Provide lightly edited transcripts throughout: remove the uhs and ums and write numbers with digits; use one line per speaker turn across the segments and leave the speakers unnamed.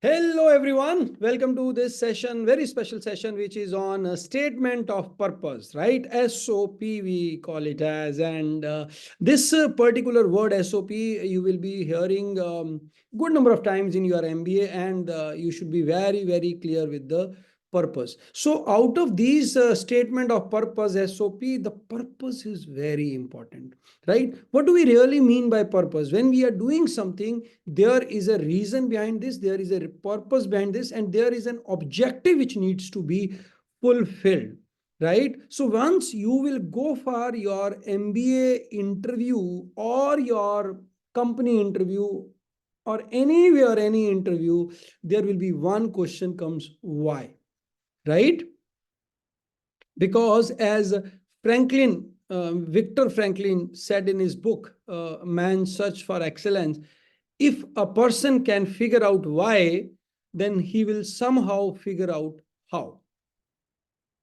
Hello everyone, welcome to this session, very special session which is on a statement of purpose, right? SOP we call it as, and this particular word SOP you will be hearing good number of times in your MBA, and you should be very clear with the purpose. So out of these statement of purpose SOP, the purpose is very important, right? What do we really mean by purpose? When we are doing something, there is a reason behind this, there is a purpose behind this, and there is an objective which needs to be fulfilled, right? So once you will go for your MBA interview or your company interview or anywhere, any interview, there will be one question comes, why, right? Because as Victor Franklin said in his book, Man's Search for Excellence, if a person can figure out why, then he will somehow figure out how.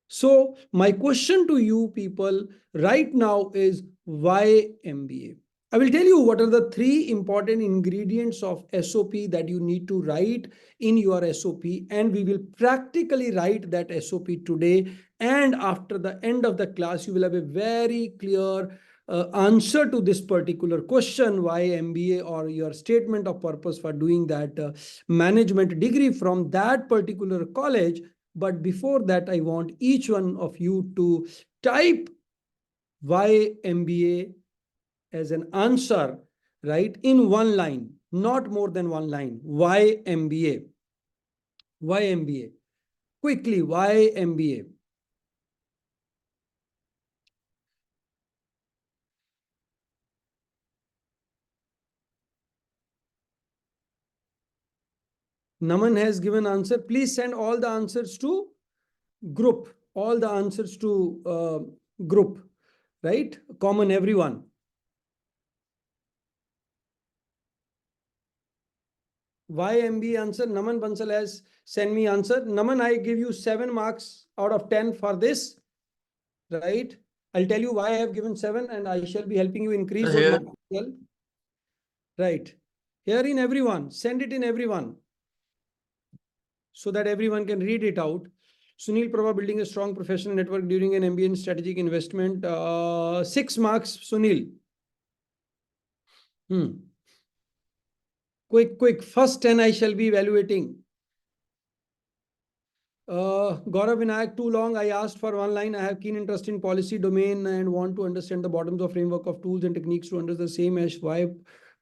So my question to you people right now is, why MBA? I will tell you what are the three important ingredients of SOP that you need to write in your SOP, and we will practically write that SOP today. And after the end of the class, you will have a very clear answer to this particular question, why MBA, or your statement of purpose for doing that management degree from that particular college. But before that, I want each one of you to type why MBA as an answer, right? In one line, not more than one line. Why MBA? Why MBA? Quickly, why MBA? Naman has given answer. Please send all the answers to group. All the answers to group, right? Common everyone. Why MBA answer? Naman Bansal has sent me answer. Naman, I give you 7 marks out of 10 for this, right? I'll tell you why I have given 7, and I shall be helping you increase those marks as well. Right. Here in everyone, send it in everyone so that everyone can read it out. Sunil Prabha, building a strong professional network during an MBA in strategic investment. 6 marks, Sunil. Quick. First 10 I shall be evaluating. Gaurav Vinayak, too long. I asked for one line. I have keen interest in policy domain and want to understand the bottoms of framework of tools and techniques to understand the same as why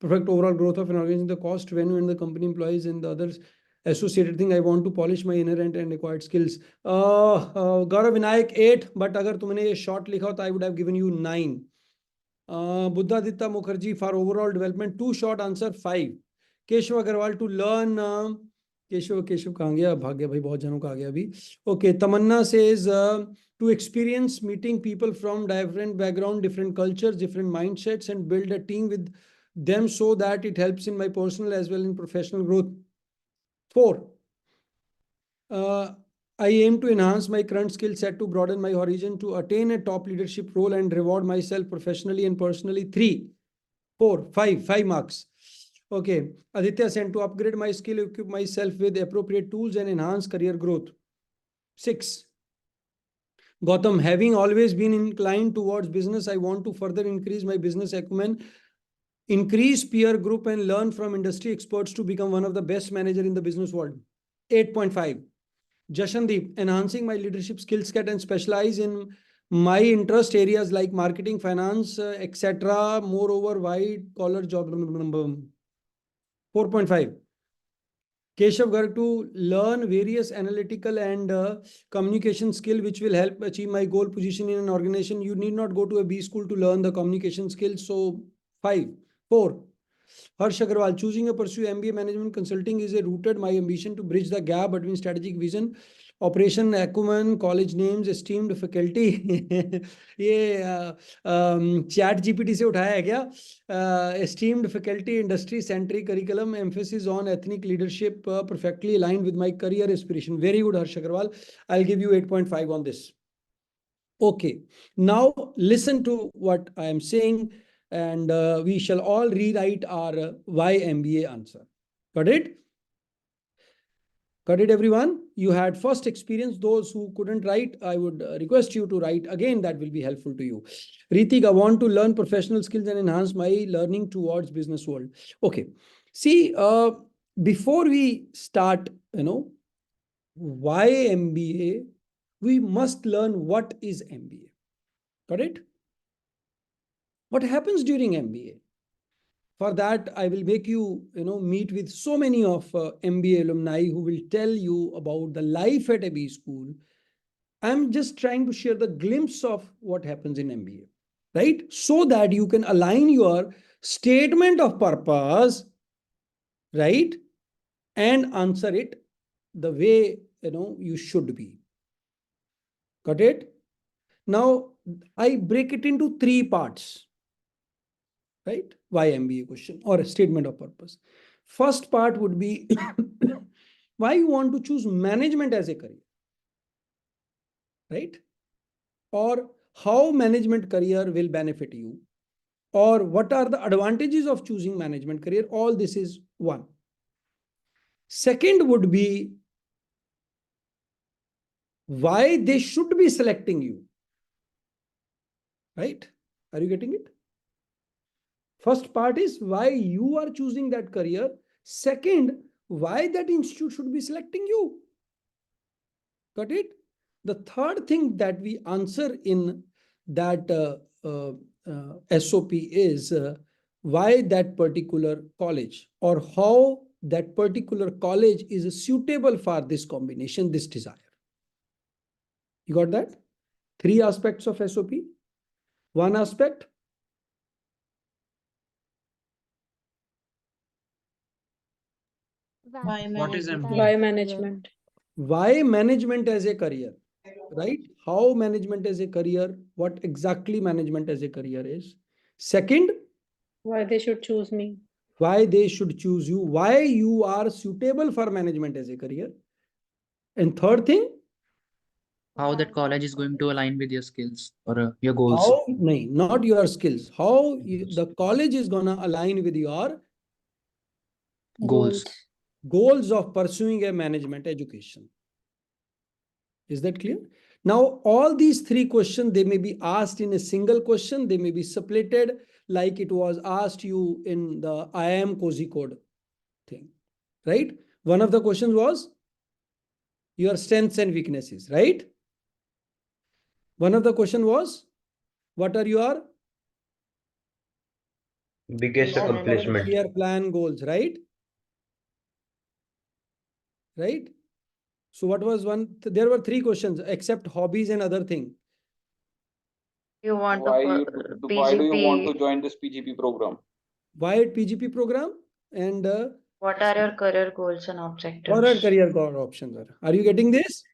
perfect overall growth of an organization, the cost, revenue, and the company employees and the others associated thing. I want to polish my inherent and acquired skills. Gaurav Vinayak 8, but अगर तुमने ये short लिखा होता I would have given you 9. Buddhaditya Mukherjee for overall development, too short answer 5. Keshav Agarwal to learn. Keshav कहाँ गया, भाग गया भाई, बहुत जनों का आ गया अभी. Okay, Tamanna says to experience meeting people from different background, different cultures, different mindsets, and build a team with them so that it helps in my personal as well in professional growth. 4. I aim to enhance my current skill set to broaden my horizon to attain a top leadership role and reward myself professionally and personally. 3, 4, 5 marks. Okay, Aditya sent to upgrade my skill, equip myself with appropriate tools and enhance career growth. 6. Gautam, having always been inclined towards business, I want to further increase my business acumen, increase peer group, and learn from industry experts to become one of the best managers in the business world. 8.5. Jashandeep, enhancing my leadership skill set and specialize in my interest areas like marketing, finance, etc. Moreover, white collar job. 4.5. Keshav Garg, to learn various analytical and communication skill which will help achieve my goal position in an organization. You need not go to a B school to learn the communication skills. So 4. Harsh Agarwal, choosing a pursue MBA management consulting is a rooted my ambition to bridge the gap between strategic vision, operation acumen, college names, esteemed faculty. ये chat GPT से उठाया है क्या? Esteemed faculty, industry centric curriculum, emphasis on ethnic leadership, perfectly aligned with my career aspiration. Very good, Harsh Agarwal. I'll give you 8.5 on this. Okay, now listen to what I am saying, and we shall all rewrite our why MBA answer. Got it? Got it, everyone? You had first experience. Those who couldn't write, I would request you to write again. That will be helpful to you. Ritik, I want to learn professional skills and enhance my learning towards business world. Okay. See, before we start, why MBA, we must learn what is MBA. Got it? What happens during MBA? For that, I will make you, meet with so many of MBA alumni who will tell you about the life at a B school. I'm just trying to share the glimpse of what happens in MBA, right? So that you can align your statement of purpose, right? And answer it the way, you should be. Got it? Now, I break it into three parts, right? Why MBA question or a statement of purpose. First part would be why you want to choose management as a career, right? Or how management career will benefit you, or what are the advantages of choosing management career. All this is one. Second would be why they should be selecting you, right? Are you getting it? First part is why you are choosing that career. Second, why that institute should be selecting you. Got it? The third thing that we answer in that SOP is why that particular college or how that particular college is suitable for this combination, this desire. You got that? Three aspects of SOP. One aspect.
What is MBA?
Why management?
Why management as a career, right? How management as a career, what exactly management as a career is. Second,
Why they should choose me?
why they should choose you, why you are suitable for management as a career. And third thing,
How that college is going to align with your skills or your goals.
how, not your skills, how the college is going to align with your
Goals.
goals of pursuing a management education. Is that clear? Now, all these three questions, they may be asked in a single question. They may be separated like it was asked you in the IIM Cozy Code thing, right? One of the questions was your strengths and weaknesses, right? One of the question was, what are your
biggest accomplishment?
clear plan goals, right? Right? So what was one? There were three questions except hobbies and other thing.
You want
Why do you want to
PGP?
join this PGP program?
Why PGP program? And
What are your career goals and
what are
objectives?
career options? Are you getting this?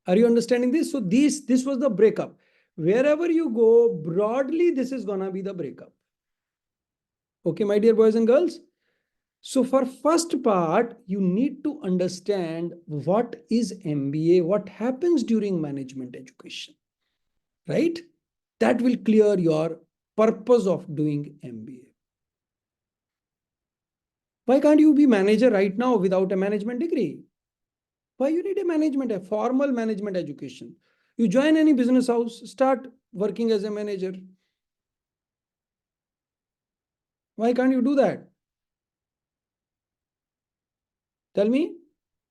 Are you understanding this? So this was the breakup. Wherever you go, broadly, this is gonna be the breakup. Okay, my dear boys and girls. So for first part, you need to understand what is MBA, what happens during management education, right? That will clear your purpose of doing MBA. Why can't you be manager right now without a management degree? Why you need a formal management education? You join any business house, start working as a manager. Why can't you do that? Tell me.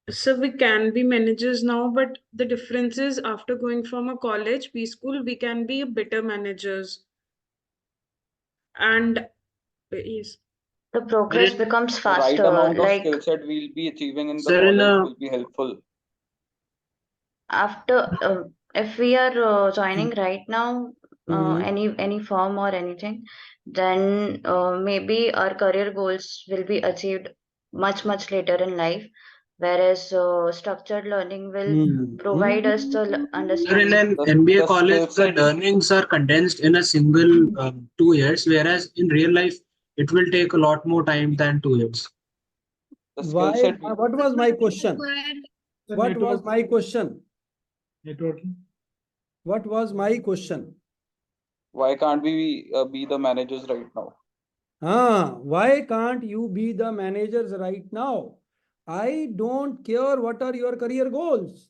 So we can be managers now, but the difference is after going from a college, B school, we can be better managers. And yes.
The progress becomes
The
faster.
right amount of
Like
skill set we'll be achieving in the
Sir, in
college
a-
will be helpful.
after if we are joining right now, any firm or anything, then maybe our career goals will be achieved much later in life. Whereas structured learning will provide us the
Sir, in
understanding.
an
The
MBA
skill
college, the
set-
learnings are condensed in a single 2 years, whereas in real life, it will take a lot more time than 2 years.
The
Why?
skill set
What was my question? What was my question? What was my question?
why can't we be the managers right now?
Why can't you be the managers right now? I don't care what are your career goals.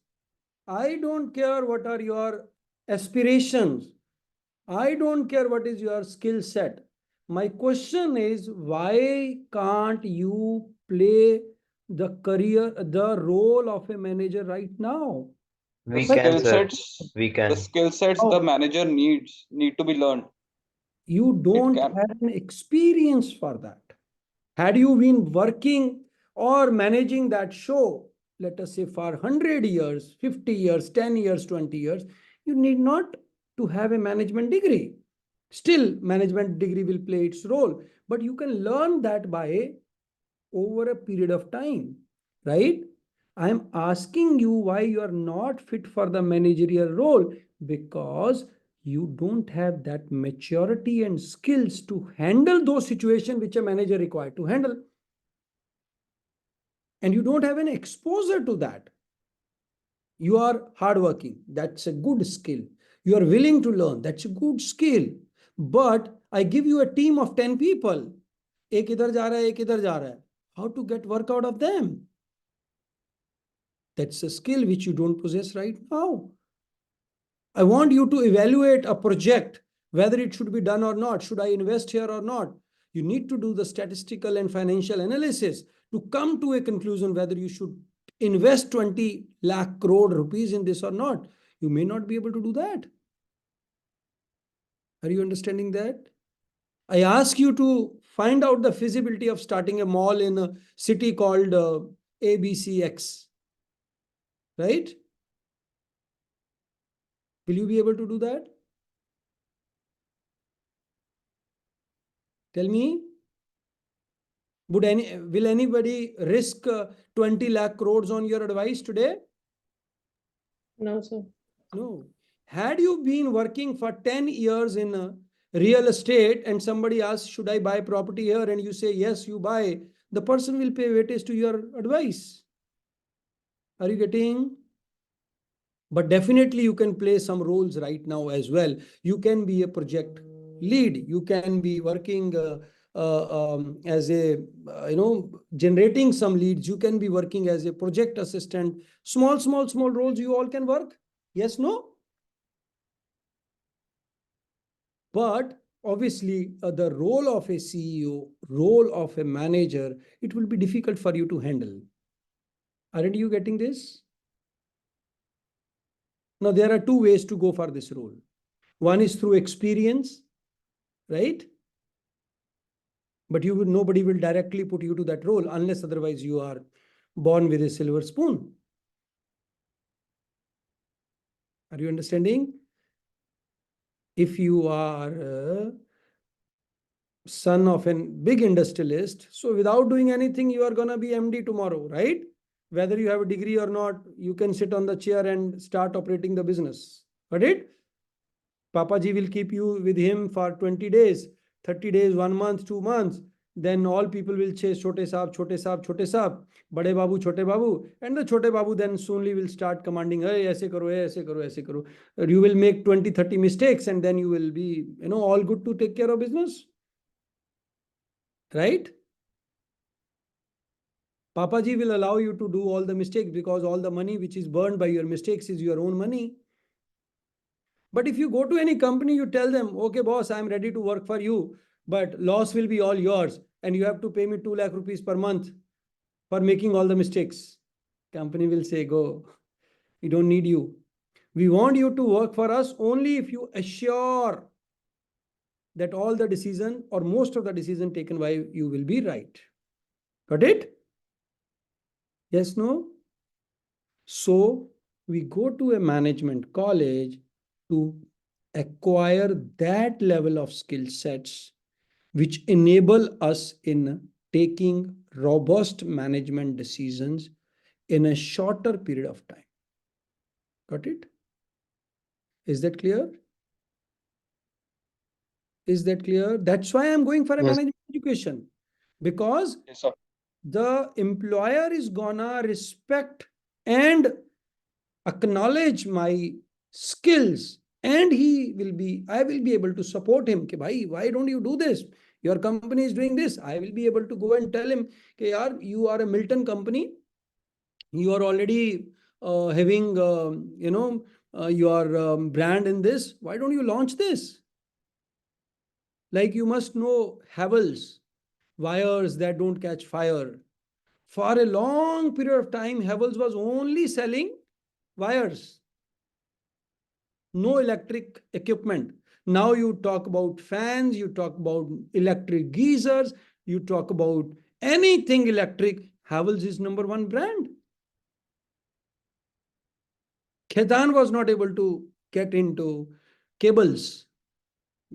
I don't care what are your aspirations. I don't care what is your skill set. My question is, why can't you play the role of a manager right now?
The
We can,
skill
sir.
sets,
We
the
can.
skill sets
How?
the manager need to be learned.
You don't
can.
have an experience for that. Had you been working or managing that show, let us say for 100 years, 50 years, 10 years, 20 years, you need not to have a management degree. Still, management degree will play its role, but you can learn that by over a period of time, right? I am asking you why you are not fit for the managerial role, because you don't have that maturity and skills to handle those situations which a manager required to handle. And you don't have any exposure to that. You are hardworking. That's a good skill. You are willing to learn. That's a good skill. But I give you a team of 10 people. एक इधर जा रहा है, एक इधर जा रहा है. How to get work out of them? That's a skill which you don't possess right now. I want you to evaluate a project, whether it should be done or not. Should I invest here or not? You need to do the statistical and financial analysis to come to a conclusion whether you should invest 20 lakh crore rupees in this or not. You may not be able to do that. Are you understanding that? I ask you to find out the feasibility of starting a mall in a city called ABCX, right? Will you be able to do that? Tell me. Will anybody risk 20 lakh crores on your advice today?
No, sir.
No. Had you been working for 10 years in real estate and somebody asks, should I buy property here? And you say, yes, you buy, the person will pay weightage to your advice. Are you getting? But definitely you can play some roles right now as well. You can be a project lead. You can be working as a, generating some leads. You can be working as a project assistant. Small roles you all can work. Yes, no? But obviously, the role of a CEO, role of a manager, it will be difficult for you to handle. Aren't you getting this? Now, there are two ways to go for this role. One is through experience, right? But nobody will directly put you to that role unless otherwise you are born with a silver spoon. Are you understanding? If you are a son of a big industrialist, so without doing anything, you are going to be MD tomorrow, right? Whether you have a degree or not, you can sit on the chair and start operating the business. Got it? Papa ji will keep you with him for 20 days, 30 days, 1 month, 2 months. Then all people will chase Chote Saab, Chote Saab, Chote Saab, Bade Babu, Chote Babu. And the Chote Babu then soonly will start commanding, hey, aise karo, hey, aise karo, aise karo. You will make 20, 30 mistakes and then you will be, all good to take care of business. Right? Papa ji will allow you to do all the mistakes because all the money which is burned by your mistakes is your own money. But if you go to any company, you tell them, okay, boss, I'm ready to work for you, but loss will be all yours. And you have to pay me 2 lakh rupees per month for making all the mistakes. Company will say, go, we don't need you. We want you to work for us only if you assure that all the decision or most of the decision taken by you will be right. Got it? Yes, no? So we go to a management college to acquire that level of skill sets which enable us in taking robust management decisions in a shorter period of time. Got it? Is that clear? Is that clear? That's why I'm going for a
Yes.
management education, because
Yes, sir.
the employer is gonna respect and acknowledge my skills, and I will be able to support him. Ke, bhai, why don't you do this? Your company is doing this. I will be able to go and tell him, you are a Milton company. You are already having, your brand in this. Why don't you launch this? Like you must know Havells, wires that don't catch fire. For a long period of time, Havells was only selling wires, no electric equipment. Now you talk about fans, you talk about electric geysers, you talk about anything electric. Havells is number one brand. Khaitan was not able to get into cables.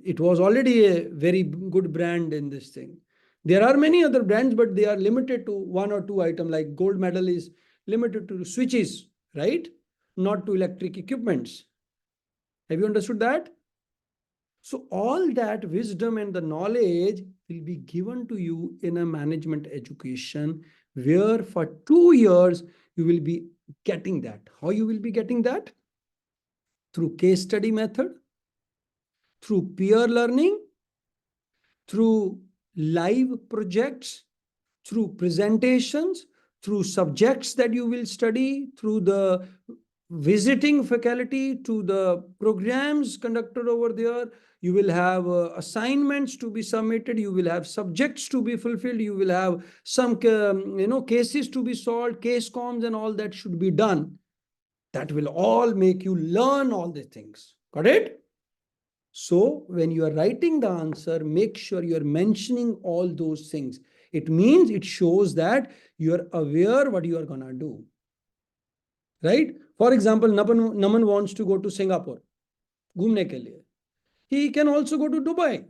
It was already a very good brand in this thing. There are many other brands, but they are limited to one or two items, like gold medal is limited to switches, right? Not to electric equipments. Have you understood that? So all that wisdom and the knowledge will be given to you in a management education, where for 2 years you will be getting that. How you will be getting that? Through case study method, through peer learning, through live projects, through presentations, through subjects that you will study, through the visiting faculty, to the programs conducted over there. You will have assignments to be submitted. You will have subjects to be fulfilled. You will have some cases to be solved, case comms and all that should be done. That will all make you learn all the things. Got it? So when you are writing the answer, make sure you are mentioning all those things. It means it shows that you are aware what you are gonna do. Right? For example, Naman wants to go to Singapore. घूमने के लिए. He can also go to Dubai.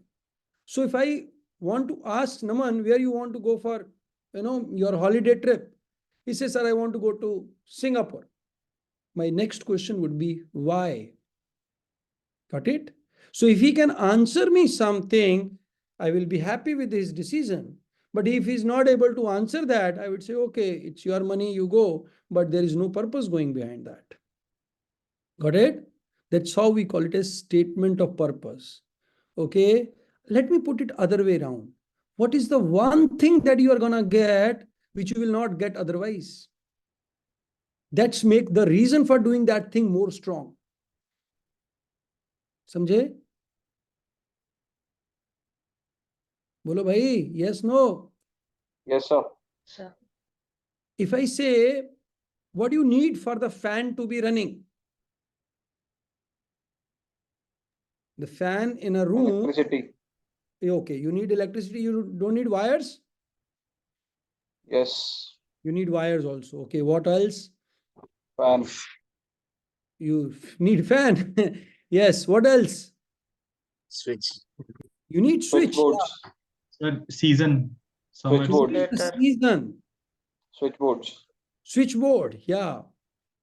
So if I want to ask Naman where you want to go for your holiday trip, he says, sir, I want to go to Singapore. My next question would be why? Got it? So if he can answer me something, I will be happy with his decision. But if he's not able to answer that, I would say, okay, it's your money, you go, but there is no purpose going behind that. Got it? That's how we call it a statement of purpose. Okay. Let me put it other way around. What is the one thing that you are going to get which you will not get otherwise? That's make the reason for doing that thing more strong. समझे? बोलो भाई, yes, no?
Yes, sir.
Sir.
If I say, what do you need for the fan to be running? The fan in a room.
Electricity.
Okay, you need electricity, you don't need wires?
Yes.
You need wires also. Okay, what else?
Fan.
You need fan. Yes, what else?
Switch.
You need switch.
Switchboards.
Season. Summer.
Switchboard.
The
Later.
season.
Switchboards.
Switchboard, yeah.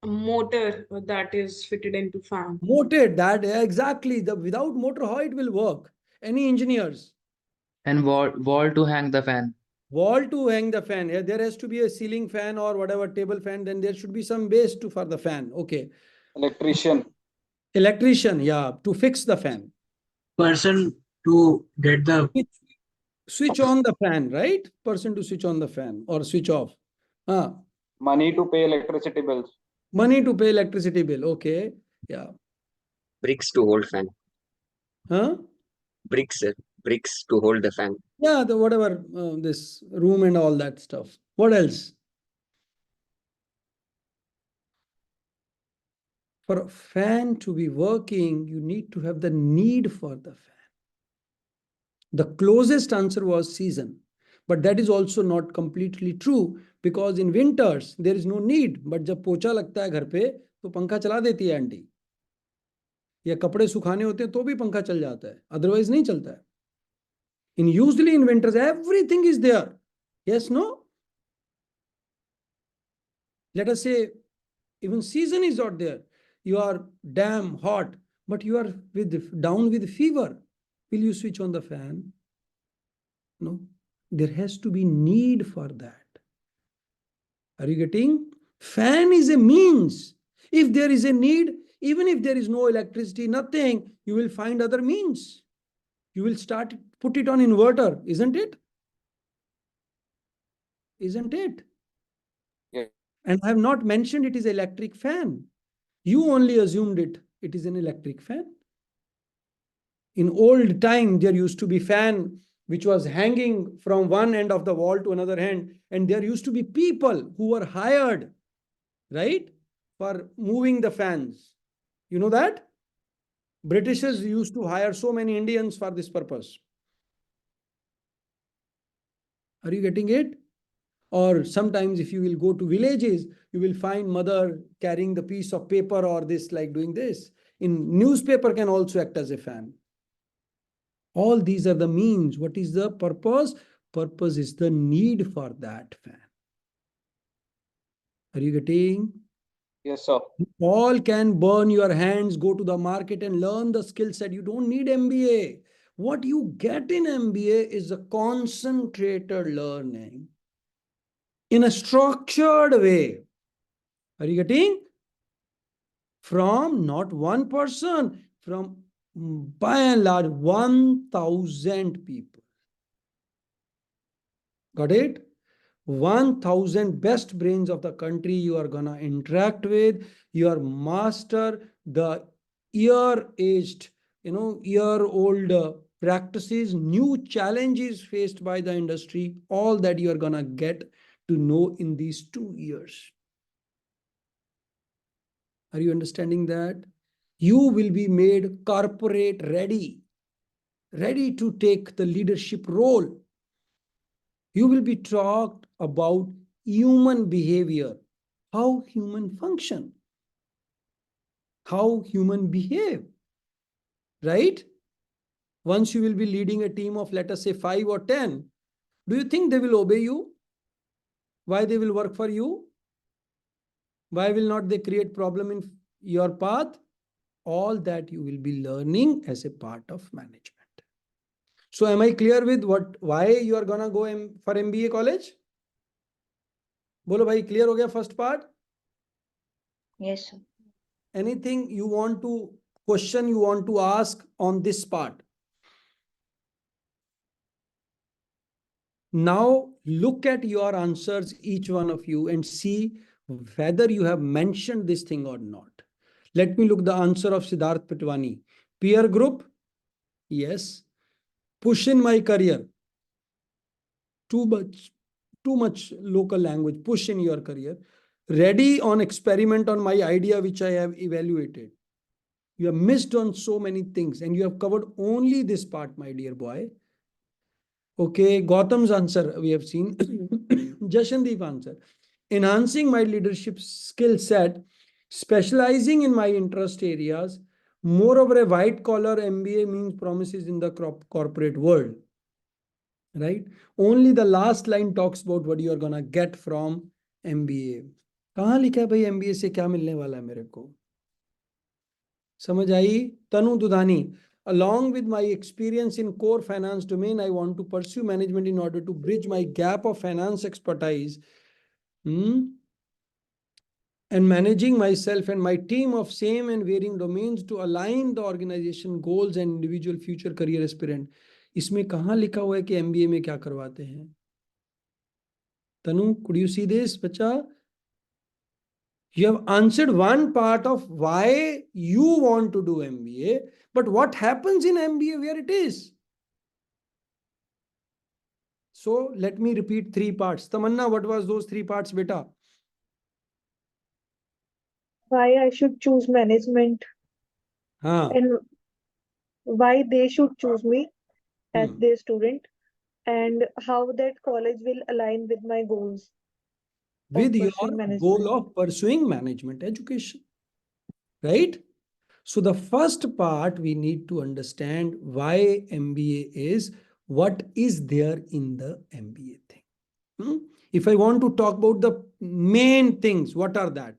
A motor that is fitted into fan.
Motor, that exactly. Without motor, how it will work? Any engineers?
And wall to hang the fan.
Wall to hang the fan. Yeah, there has to be a ceiling fan or whatever table fan. Then there should be some base for the fan. Okay.
Electrician.
Electrician, yeah, to fix the fan.
Person to get the
Switch on the fan, right? Person to switch on the fan or switch off.
Money to pay electricity bills.
Money to pay electricity bill. Okay. Yeah.
bricks to hold fan.
Huh?
Bricks, sir. Bricks to hold the fan.
Yeah, the whatever, this room and all that stuff. What else? For a fan to be working, you need to have the need for the fan. The closest answer was season, but that is also not completely true, because in winters there is no need. But जब पोछा लगता है घर पे तो पंखा चला देती है आंटी, या कपड़े सुखाने होते हैं तो भी पंखा चल जाता है, otherwise नहीं चलता है. Usually in winters everything is there. Yes, no? Let us say even season is not there. You are damn hot, but you are down with fever. Will you switch on the fan? No. There has to be need for that. Are you getting? Fan is a means. If there is a need, even if there is no electricity, nothing, you will find other means. You will put it on inverter, isn't it? Isn't it?
Yes,
And I have not mentioned it is electric fan. You only assumed it is an electric fan. In old time, there used to be fan which was hanging from one end of the wall to another end. And there used to be people who were hired, right, for moving the fans. You know that? Britishers used to hire so many Indians for this purpose. Are you getting it? Or sometimes if you will go to villages, you will find mother carrying the piece of paper or this, like doing this. In newspaper can also act as a fan. All these are the means. What is the purpose? Purpose is the need for that fan. Are you getting?
Yes, sir.
You all can burn your hands, go to the market and learn the skill set. You don't need MBA. What you get in MBA is a concentrated learning in a structured way. Are you getting? From not one person, from by and large 1,000 people. Got it? 1,000 best brains of the country you are gonna interact with. You are master the year-aged, year-old practices, new challenges faced by the industry, all that you are gonna get to know in these 2 years. Are you understanding that? You will be made corporate ready to take the leadership role. You will be taught about human behavior, how human function, how human behave, right? Once you will be leading a team of, let us say, 5 or 10, do you think they will obey you? Why they will work for you? Why will not they create problem in your path? All that you will be learning as a part of management. So am I clear with why you are gonna go for MBA college? Bolo bhai, clear ho gaya first part?
Yes, sir.
Anything you want to question, you want to ask on this part? Now look at your answers, each one of you, and see whether you have mentioned this thing or not. Let me look the answer of Siddharth Pitwani. Peer group? Yes. Push in my career. Too much local language. Push in your career. Ready on experiment on my idea which I have evaluated. You have missed on so many things and you have covered only this part, my dear boy. Okay, Gautam's answer we have seen. Jashandeep answer. Enhancing my leadership skill set, specializing in my interest areas. Moreover, a white collar MBA means promises in the corporate world. Right? Only the last line talks about what you are gonna get from MBA. कहाँ लिखा है भाई MBA से क्या मिलने वाला है मेरे को? समझ आई? तनु Dudhani. Along with my experience in core finance domain, I want to pursue management in order to bridge my gap of finance expertise. And managing myself and my team of same and varying domains to align the organization goals and individual future career aspirant. इसमें कहाँ लिखा हुआ है कि MBA में क्या करवाते हैं? Tanu, could you see this, bacha? You have answered one part of why you want to do MBA, but what happens in MBA where it is? So let me repeat 3 parts. Tamanna, what was those 3 parts, beta?
Why I should choose management and why they should choose me as their student and how that college will align with my goals.
With your goal of pursuing management education, right? So the first part we need to understand why MBA is, what is there in the MBA thing. If I want to talk about the main things, what are that?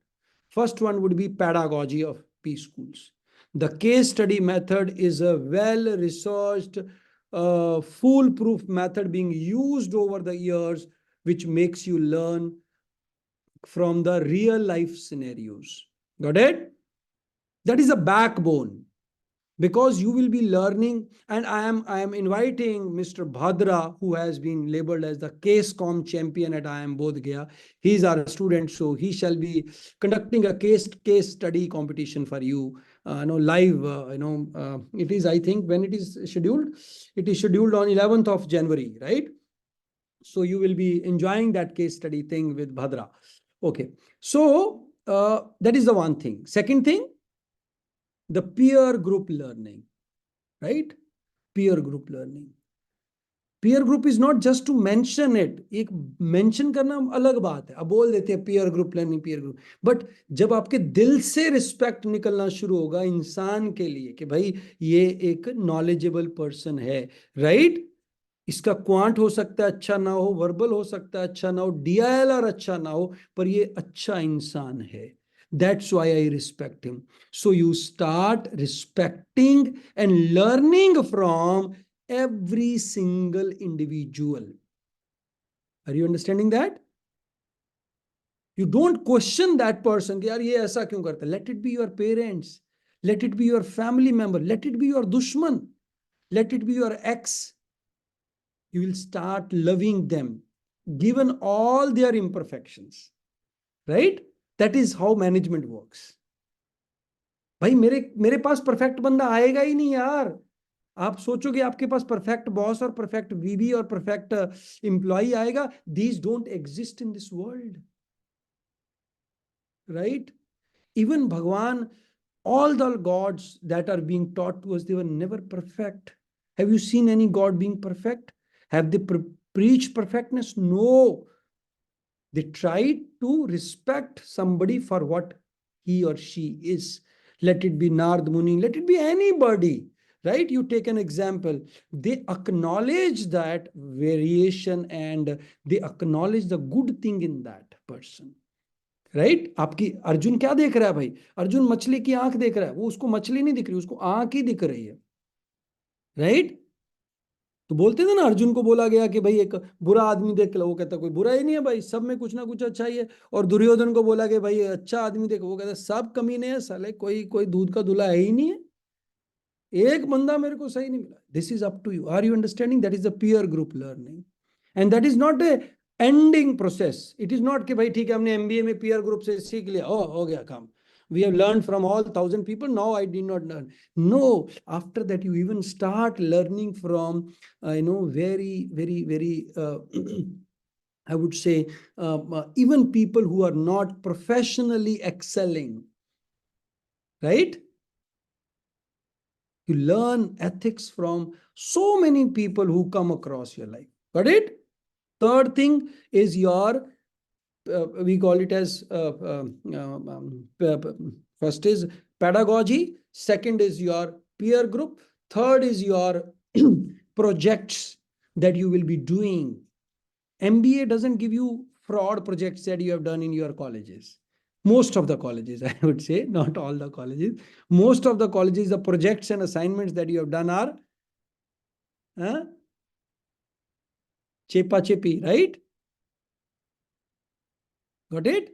First one would be pedagogy of P schools. The case study method is a well-researched, foolproof method being used over the years, which makes you learn from the real life scenarios. Got it? That is a backbone. because you will be learning. And I am inviting Mr. Bhadra, who has been labeled as the case com champion at IIM Bodh Gaya. He is our student, so he shall be conducting a case study competition for you. Live. It is, I think, when it is scheduled. It is scheduled on 11th of January, right? So you will be enjoying that case study thing with Bhadra. Okay. So that is the one thing. Second thing, the peer group learning, right? Peer group learning. Peer group is not just to mention it. एक mention करना अलग बात है. अब बोल देते हैं peer group learning, peer group. But जब आपके दिल से respect निकलना शुरू होगा इंसान के लिए कि भाई ये एक knowledgeable person है, right? इसका क्वांट हो सकता है अच्छा ना हो, वर्बल हो सकता है अच्छा ना हो, DILR अच्छा ना हो, पर ये अच्छा इंसान है. That's why I respect him. So you start respecting and learning from every single individual. Are you understanding that? You don't question that person. यार ये ऐसा क्यों करता है? Let it be your parents. Let it be your family member. Let it be your dushman. Let it be your ex. You will start loving them, given all their imperfections. Right? That is how management works. भाई मेरे पास perfect बंदा आएगा ही नहीं यार. आप सोचोगे आपके पास perfect boss और परफेक्ट वीबी और परफेक्ट एम्प्लॉय आएगा. These don't exist in this world. Right? Even Bhagwan, all the gods that are being taught to us, they were never perfect. Have you seen any god being perfect? Have they preached perfectness? No. They tried to respect somebody for what he or she is. Let it be Nard Muni, let it be anybody, right? You take an example. They acknowledge that variation and they acknowledge the good thing in that person. Right? आपकी अर्जुन क्या देख रहा है भाई? अर्जुन मछली की आंख देख रहा है. वो उसको मछली नहीं दिख रही, उसको आंख ही दिख रही है. राइट? तो बोलते थे ना, अर्जुन को बोला गया कि भाई एक बुरा आदमी देख लो. वो कहता कोई बुरा ही नहीं है भाई, सब में कुछ ना कुछ अच्छा ही है. और दुर्योधन को बोला कि भाई अच्छा आदमी देखो. वो कहता सब कमीने हैं साले, कोई दूध का दूल्हा है ही नहीं है. एक बंदा मेरे को सही नहीं मिला. This is up to you. Are you understanding? That is the peer group learning. And that is not a ending process. It is not कि भाई ठीक है हमने MBA में पीयर ग्रुप से सीख लिया, हो गया काम. We have learned from all 1,000 people. Now I did not learn. No, after that you even start learning from, very, very, very, I would say, even people who are not professionally excelling, right? You learn ethics from so many people who come across your life. Got it? Third thing is your we call it as first is pedagogy, second is your peer group, third is your projects that you will be doing. MBA doesn't give you fraud projects that you have done in your colleges. Most of the colleges, I would say, not all the colleges. Most of the colleges, the projects and assignments that you have done are chepa chepi, right? Got it?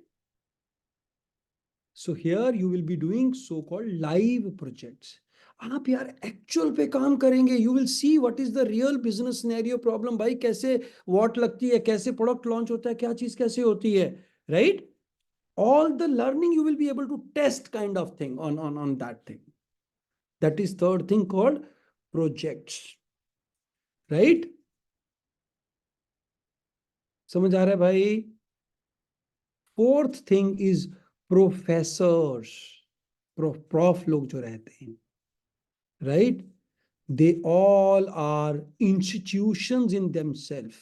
So here you will be doing so-called live projects. आप यार actual पे काम करेंगे. You will see what is the real business scenario problem. भाई कैसे what लगती है, कैसे प्रोडक्ट लॉन्च होता है, क्या चीज कैसे होती है, right? All the learning you will be able to test kind of thing on that thing. That is third thing called projects, right? समझ आ रहा है भाई? Fourth thing is professors. Prof लोग जो रहते हैं, right? They all are institutions in themselves.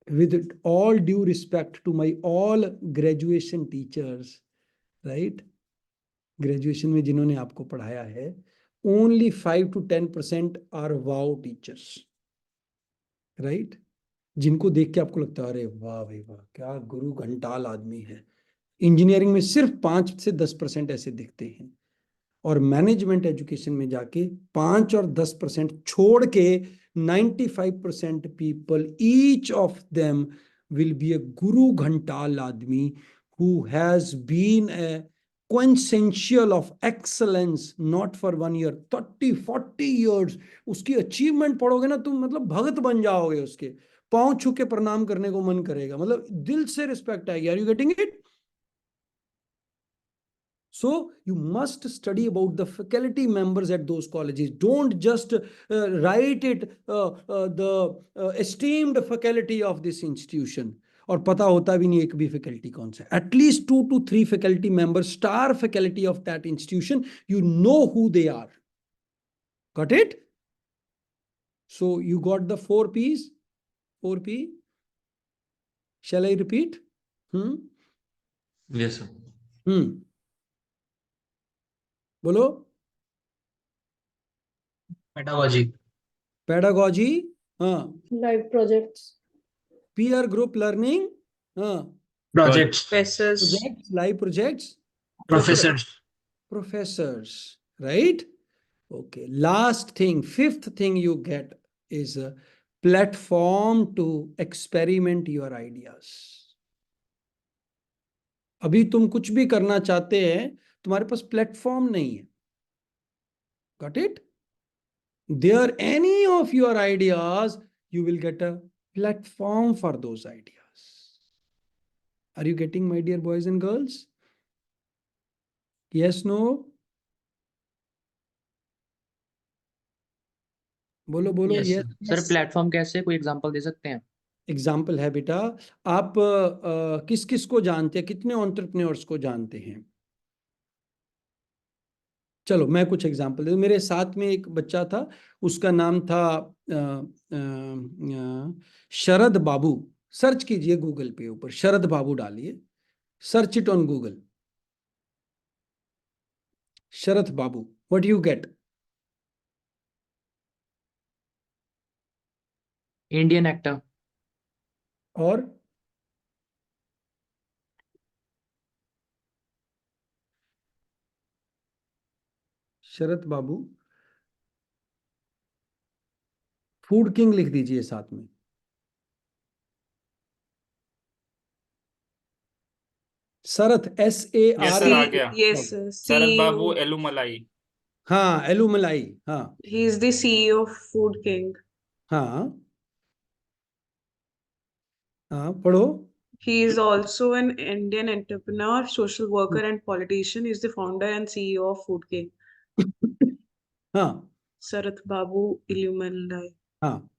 With all due respect to my all graduation teachers, right? Graduation में जिन्होंने आपको पढ़ाया है, only 5 to 10% are wow teachers, right? जिनको देख के आपको लगता है अरे वाह भाई वाह क्या गुरु घंटाल आदमी है. इंजीनियरिंग में सिर्फ 5 से 10% ऐसे दिखते हैं. और मैनेजमेंट एजुकेशन में जाके 5 और 10% छोड़ के 95% people, each of them will be a गुरु घंटाल आदमी who has been quintessential of excellence, not for 1 year, 30-40 years. उसकी achievement पढ़ोगे ना तुम, मतलब भगत बन जाओगे, उसके पांव छू के प्रणाम करने को मन करेगा, मतलब दिल से रिस्पेक्ट आएगी. Are you getting it? So you must study about the faculty members at those colleges. Don't just write it the esteemed faculty of this institution. और पता होता भी नहीं एक भी फैकल्टी कौन सा. At least 2 to 3 faculty members, star faculty of that institution, you know who they are. Got it? So you got the 4 P's? 4 P? Shall I repeat?
Yes, sir.
बोलो.
Pedagogy.
Pedagogy.
Live projects.
Peer group learning.
Projects.
Professors.
Projects, live projects.
Professors.
Professors, right? Okay. Last thing, 5th thing you get is a platform to experiment your ideas. अभी तुम कुछ भी करना चाहते हैं, तुम्हारे पास platform नहीं है. Got it? There any of your ideas, you will get a platform for those ideas. Are you getting, my dear boys and girls? Yes, no? बोलो बोलो.
Yes,
yes.
sir. प्लेटफॉर्म कैसे, कोई एग्जांपल दे सकते हैं?
Example है बेटा. आप किस किस को जानते हैं, कितने एंटरप्रेन्योर्स को जानते हैं? चलो मैं कुछ एग्जाम्पल दे दूं. मेरे साथ में एक बच्चा था, उसका नाम था शरद बाबू. सर्च कीजिए गूगल पे ऊपर, शरद बाबू डालिए, search it on Google. Sharad Babu, what you get?
Indian actor.
और शरद बाबू, फूड किंग लिख दीजिए साथ में. शरद,
Yes, sir, आ
SAR.
गया.
Yes, sir.
शरद बाबू
CEO.
एलुमलाई.
हाँ, एलुमलाई. हाँ
He is the CEO of Food King.
हाँ हाँ, पढ़ो.
He is also an Indian entrepreneur, social worker, and politician. He is the founder and CEO of Food King.
हाँ
Sarath Babu Illuminati.
हाँ,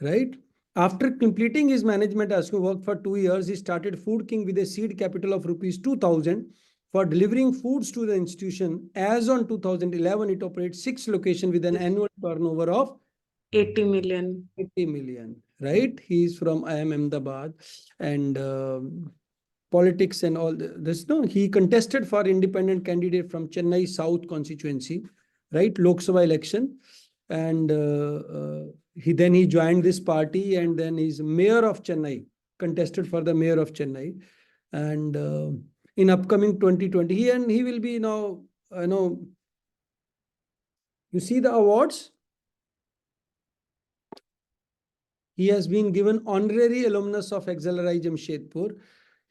right. After completing his management as work for 2 years, he started Food King with a seed capital of rupees 2,000 for delivering foods to the institution. As on 2011, it operates 6 locations with an annual turnover of
80 million.
80 million, right? He is from IIM Ahmedabad, and politics and all this. No, he contested for independent candidate from Chennai South constituency, right? Lok Sabha election, and he joined this party, and then he's mayor of Chennai, contested for the mayor of Chennai, and in upcoming 2020, he will be now, you see the awards. He has been given honorary alumnus of Accelerate Jamshedpur.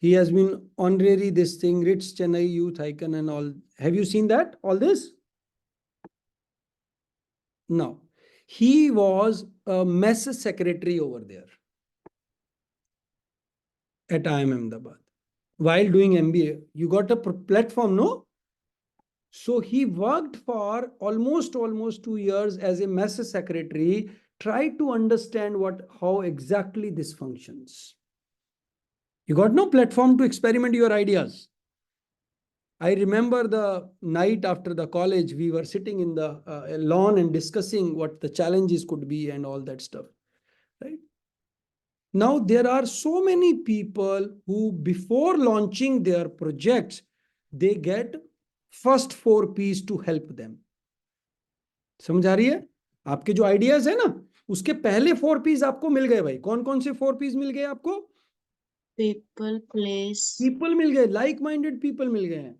He has been honorary this thing, Ritz Chennai Youth Icon and all. Have you seen that? All this? No. He was a mess secretary over there at IIM Ahmedabad while doing MBA. You got a platform, no? So he worked for almost 2 years as a mess secretary, tried to understand how exactly this functions. You got no platform to experiment your ideas. I remember the night after the college, we were sitting in the lawn and discussing what the challenges could be and all that stuff, right? Now, there are so many people who, before launching their projects, they get first 4 P's to help them. समझ आ रही है? आपके जो ideas है ना, उसके पहले 4 P's आपको मिल गए भाई. कौन कौन से 4 P's मिल गए आपको?
People, place.
People मिल गए, like-minded people मिल गए हैं.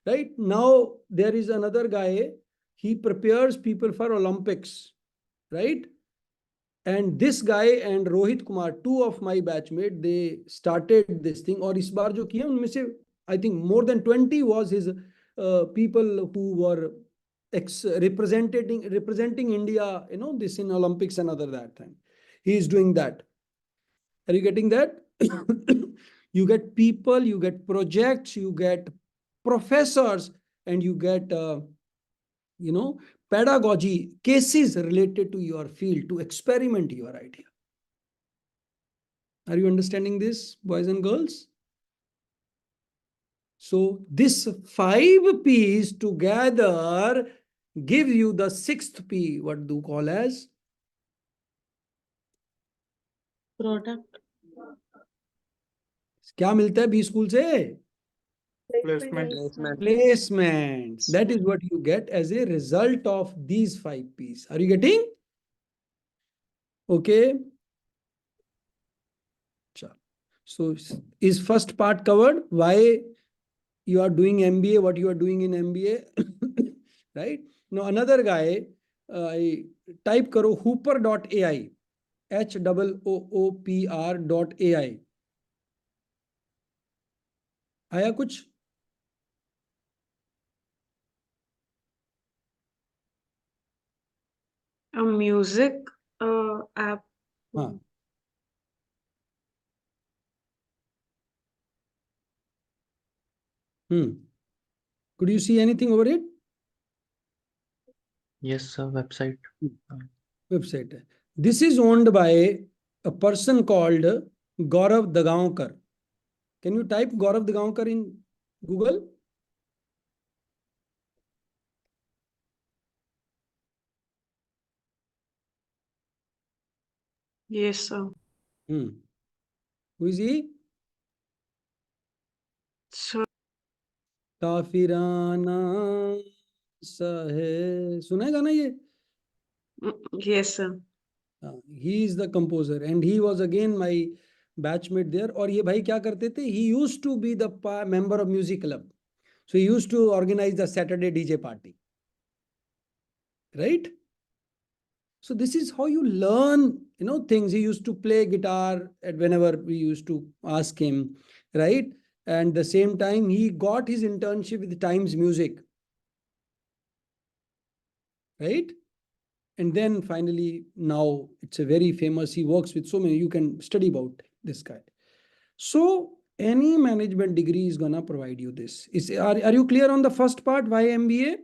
Right now, there is another guy. He prepares people for Olympics, right? And this guy and Rohit Kumar, 2 of my batchmates, they started this thing. और इस बार जो किया उनमें से I think more than 20 was his people who were representing India, this in Olympics and other that thing. He is doing that. Are you getting that? You get people, you get projects, you get professors, and you get, pedagogy cases related to your field to experiment your idea. Are you understanding this, boys and girls? So this 5 P's together give you the 6th P, what do you call as?
Product.
क्या मिलता है B school से?
Placement.
Placement. That is what you get as a result of these 5 P's. Are you getting? Okay. So is first part covered? Why you are doing MBA, what you are doing in MBA, right? Now another guy, type karo hooper.ai, HOOPR.ai. आया कुछ?
A music app.
हाँ. Could you see anything over it?
Yes, sir. Website.
Website. This is owned by a person called Gaurav Dagaonkar. Can you type Gaurav Dagaonkar in Google?
Yes, sir.
Who is he?
So,
काफिराना सा है, सुना है गाना ये?
yes, sir.
He is the composer and he was again my batchmate there. और ये भाई क्या करते थे? He used to be the member of music club. So he used to organize the Saturday DJ party. Right? So this is how you learn, things. He used to play guitar whenever we used to ask him, right? And the same time, he got his internship with Times Music, right? And then finally, now it's a very famous, he works with so many, you can study about this guy. So any management degree is gonna provide you this. Are you clear on the first part, why MBA?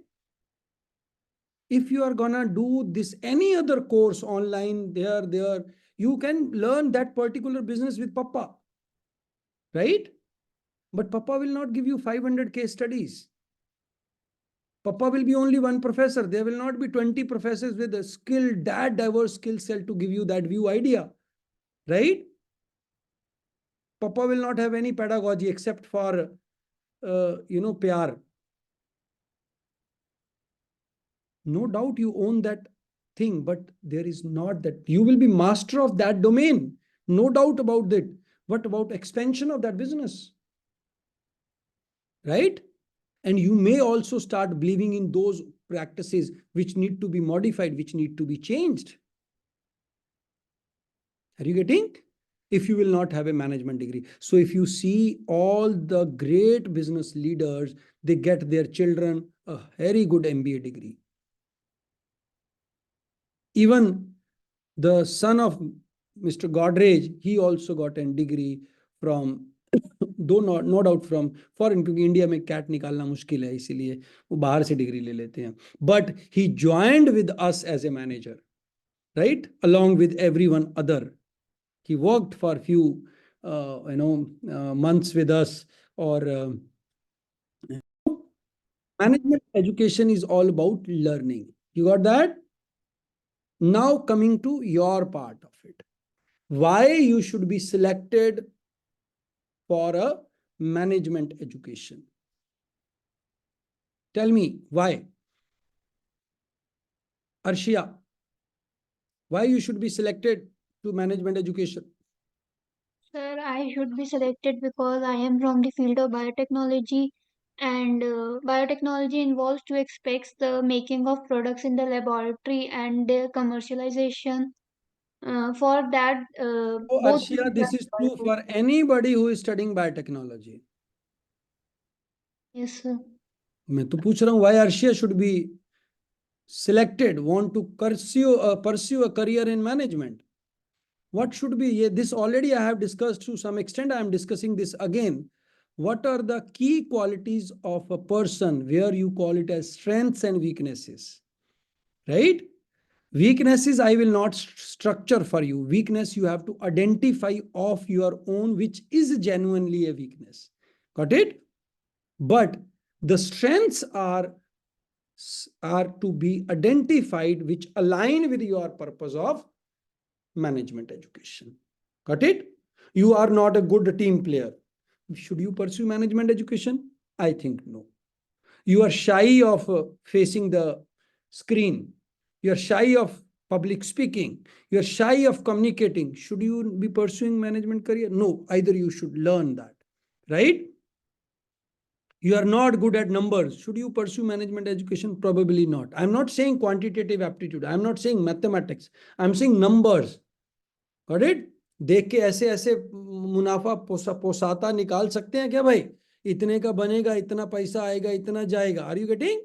If you are gonna do this, any other course online, there, you can learn that particular business with Papa, right? But Papa will not give you 500 case studies. Papa will be only one professor. There will not be 20 professors with a that diverse skill set to give you that view idea, right? Papa will not have any pedagogy except for, pyar. No doubt you own that thing, but there is not that. You will be master of that domain. No doubt about that. What about expansion of that business? Right? And you may also start believing in those practices which need to be modified, which need to be changed. Are you getting? If you will not have a management degree. So if you see all the great business leaders, they get their children a very good MBA degree. Even the son of Mr. Godrej, he also got a degree from, though no doubt from foreign, क्योंकि India में cat निकालना मुश्किल है, इसीलिए वो बाहर से degree ले लेते हैं. But he joined with us as a manager, right? Along with everyone other. He worked for a few, months with us. Or management education is all about learning. You got that? Now coming to your part of it. Why you should be selected for a management education? Tell me why. Arshia, why you should be selected to management education?
Sir, I should be selected because I am from the field of biotechnology, and biotechnology involves to aspects the making of products in the laboratory and their commercialization. For that,
So
both
Arshia,
fields
this
are
is true
required.
for anybody who is studying biotechnology.
Yes, sir.
मैं तो पूछ रहा हूँ why Arshia should be selected, want to pursue a career in management. What should be, this already I have discussed to some extent, I am discussing this again. What are the key qualities of a person where you call it as strengths and weaknesses, right? Weaknesses I will not structure for you. Weakness you have to identify of your own, which is genuinely a weakness. Got it? But the strengths are to be identified which align with your purpose of management education. Got it? You are not a good team player. Should you pursue management education? I think no. You are shy of facing the screen. You are shy of public speaking. You are shy of communicating. Should you be pursuing management career? No, either you should learn that, right? You are not good at numbers. Should you pursue management education? Probably not. I'm not saying quantitative aptitude. I'm not saying mathematics. I'm saying numbers. Got it? देख के ऐसे ऐसे मुनाफा पोसाता निकाल सकते हैं क्या भाई? इतने का बनेगा, इतना पैसा आएगा, इतना जाएगा. Are you getting?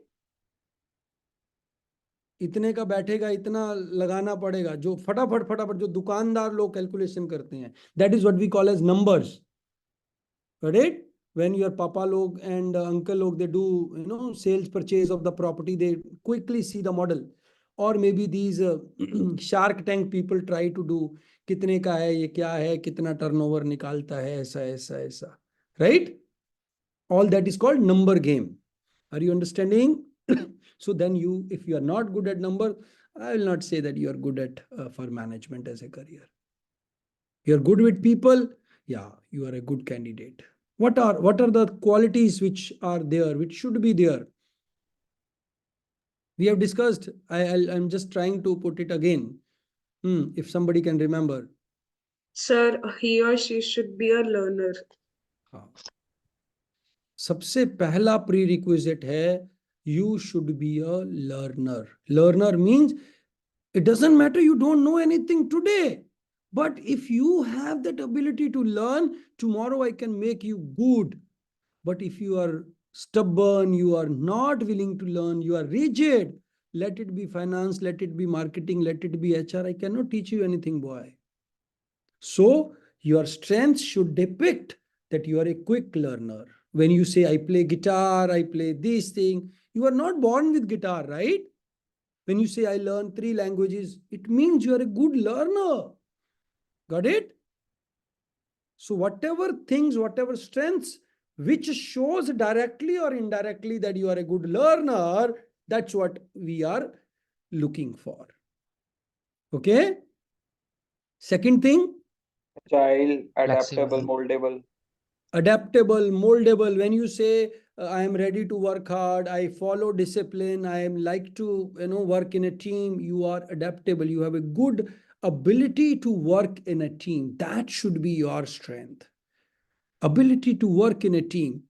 इतने का बैठेगा, इतना लगाना पड़ेगा. जो फटाफट फटाफट जो दुकानदार लोग कैलकुलेशन करते हैं, that is what we call as numbers. Got it? When your papa log and uncle log, they do sales purchase of the property, they quickly see the model. Or maybe these Shark Tank people try to do कितने का है, ये क्या है, कितना turnover निकालता है, ऐसा ऐसा ऐसा, right? All that is called number game. Are you understanding? So then if you are not good at number, I will not say that you are good at for management as a career. You are good with people, yeah, you are a good candidate. What are the qualities which are there, which should be there? We have discussed. I'm just trying to put it again. If somebody can remember.
Sir, he or she should be a learner.
सबसे पहला prerequisite है, you should be a learner. Learner means it doesn't matter you don't know anything today. But if you have that ability to learn, tomorrow I can make you good. But if you are stubborn, you are not willing to learn, you are rigid, let it be finance, let it be marketing, let it be HR, I cannot teach you anything, boy. So your strengths should depict that you are a quick learner. When you say, I play guitar, I play this thing, you are not born with guitar, right? When you say, I learn 3 languages, it means you are a good learner. Got it? So whatever things, whatever strengths, which shows directly or indirectly that you are a good learner, that's what we are looking for. Okay? Second thing?
Agile, adaptable,
Flexible.
moldable.
Adaptable, moldable. When you say, I am ready to work hard, I follow discipline, I am like to work in a team, you are adaptable. You have a good ability to work in a team. That should be your strength. Ability to work in a team.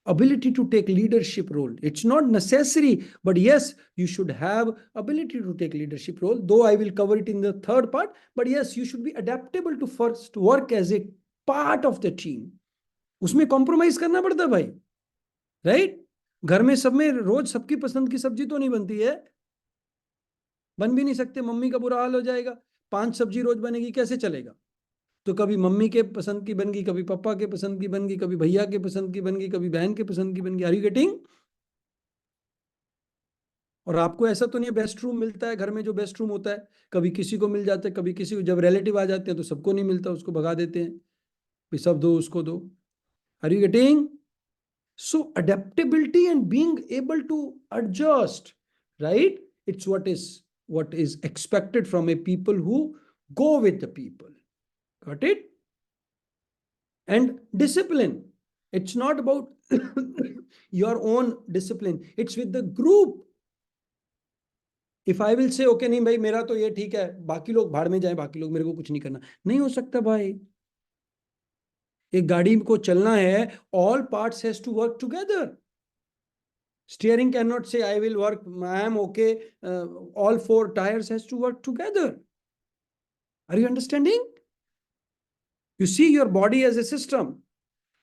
Ability to take leadership role. It's not necessary, but yes, you should have ability to take leadership role, though I will cover it in the third part. But yes, you should be adaptable to first work as a part of the team. उसमें compromise करना पड़ता है भाई, right? घर में सब में रोज सबकी पसंद की सब्जी तो नहीं बनती है, बन भी नहीं सकते, मम्मी का बुरा हाल हो जाएगा. 5 सब्जी रोज बनेगी, कैसे चलेगा? तो कभी मम्मी के पसंद की बन गई, कभी पापा के पसंद की बन गई, कभी भैया के पसंद की बन गई, कभी बहन के पसंद की बन गई. Are you getting? और आपको ऐसा तो नहीं है बेस्ट रूम मिलता है घर में, जो बेस्ट रूम होता है कभी किसी को मिल जाता है, कभी किसी को. जब रिलेटिव आ जाते हैं तो सबको नहीं मिलता, उसको भगा देते हैं, भी सब दो उसको दो. Are you getting? So adaptability and being able to adjust, right? It's what is expected from a people who go with the people. Got it? And discipline. It's not about your own discipline. It's with the group. If I will say, okay, नहीं भाई मेरा तो ये ठीक है, बाकी लोग भाड़ में जाए, बाकी लोग मेरे को कुछ नहीं करना, नहीं हो सकता भाई. एक गाड़ी को चलना है, all parts has to work together. Steering cannot say I will work, I am okay. All 4 tires has to work together. Are you understanding? You see your body as a system.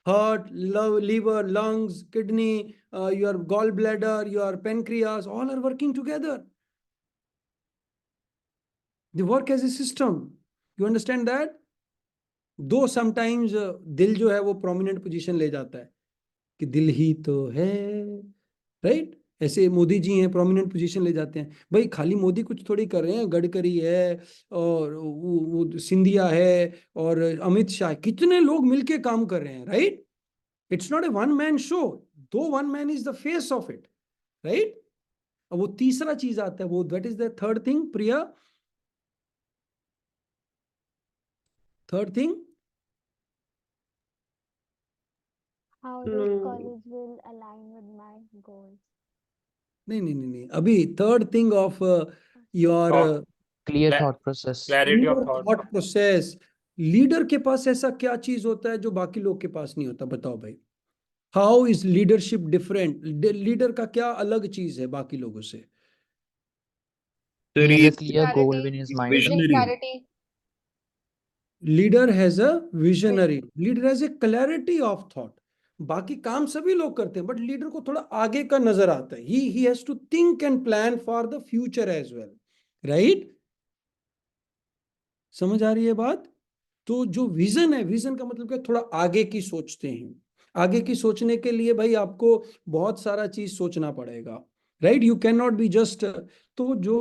heart, liver, lungs, kidney, your gallbladder, your pancreas, all are working together. They work as a system. You understand that? Though sometimes दिल जो है वो prominent position ले जाता है कि दिल ही तो है, right? ऐसे मोदी जी हैं, प्रोमिनेंट पोजीशन ले जाते हैं। भाई खाली मोदी कुछ थोड़ी कर रहे हैं, गडकरी है और वो सिंधिया है और अमित शाह, कितने लोग मिलके काम कर रहे हैं, right? It's not a one man show, though one man is the face of it, right? अब वो तीसरा चीज आता है, वो that is the third thing, Priya, third thing,
How this college will align with my goals.
नहीं, अभी third thing of your
Clear thought process.
Clarity of
thought process. Leader के पास ऐसा क्या चीज होता है जो बाकी लोग के पास नहीं होता? बताओ भाई, how is leadership different? Leader का क्या अलग चीज है बाकी लोगों से?
He has a clear goal in his mind.
Visionary.
Leader has a visionary, leader has a clarity of thought. बाकी काम सभी लोग करते हैं, बट लीडर को थोड़ा आगे का नजर आता है। He has to think and plan for the future as well, right? समझ आ रही है बात? तो जो विजन है, विजन का मतलब क्या? थोड़ा आगे की सोचते हैं। आगे की सोचने के लिए भाई आपको बहुत सारा चीज सोचना पड़ेगा, right? You can not be just, तो जो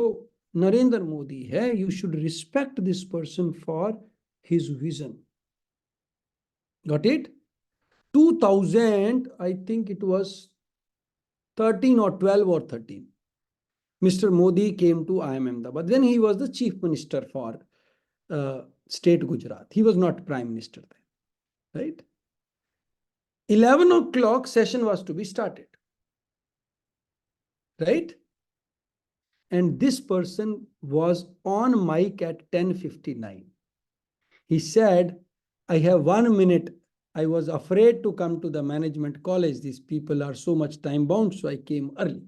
नरेंद्र मोदी है, you should respect this person for his vision. Got it? 2000, I think it was 13 or 12 or 13. Mr. Modi came to IIM Ahmedabad. Then he was the chief minister for state Gujarat. He was not prime minister then, right? 11 o'clock session was to be started, right? And this person was on mic at 10:59. He said, I have 1 minute. I was afraid to come to the management college. These people are so much time bound, so I came early,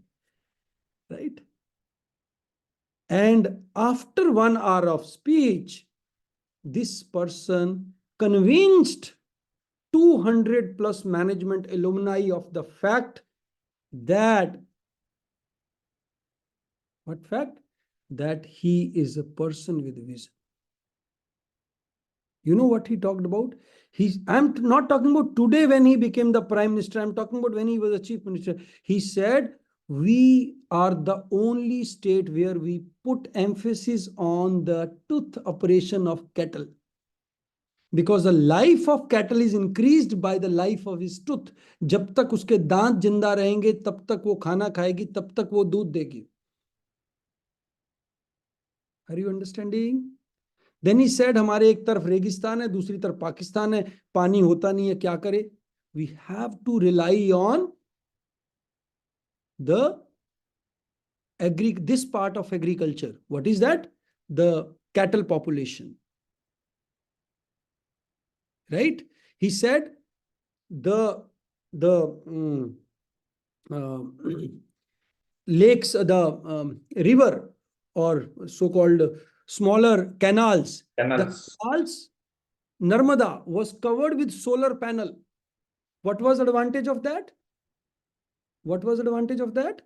right? And after 1 hour of speech, this person convinced 200 plus management alumni of the fact that, what fact? That he is a person with vision. You know what he talked about? I'm not talking about today when he became the prime minister. I'm talking about when he was a chief minister. He said, we are the only state where we put emphasis on the tooth operation of cattle. Because the life of cattle is increased by the life of his tooth. जब तक उसके दांत जिंदा रहेंगे, तब तक वो खाना खाएगी, तब तक वो दूध देगी. Are you understanding? Then he said, हमारे एक तरफ रेगिस्तान है, दूसरी तरफ पाकिस्तान है, पानी होता नहीं है, क्या करे? We have to rely on this part of agriculture. What is that? The cattle population, right? He said the lakes, the river or so-called smaller canals. The canals, Narmada was covered with solar panel. What was the advantage of that? What was the advantage of that?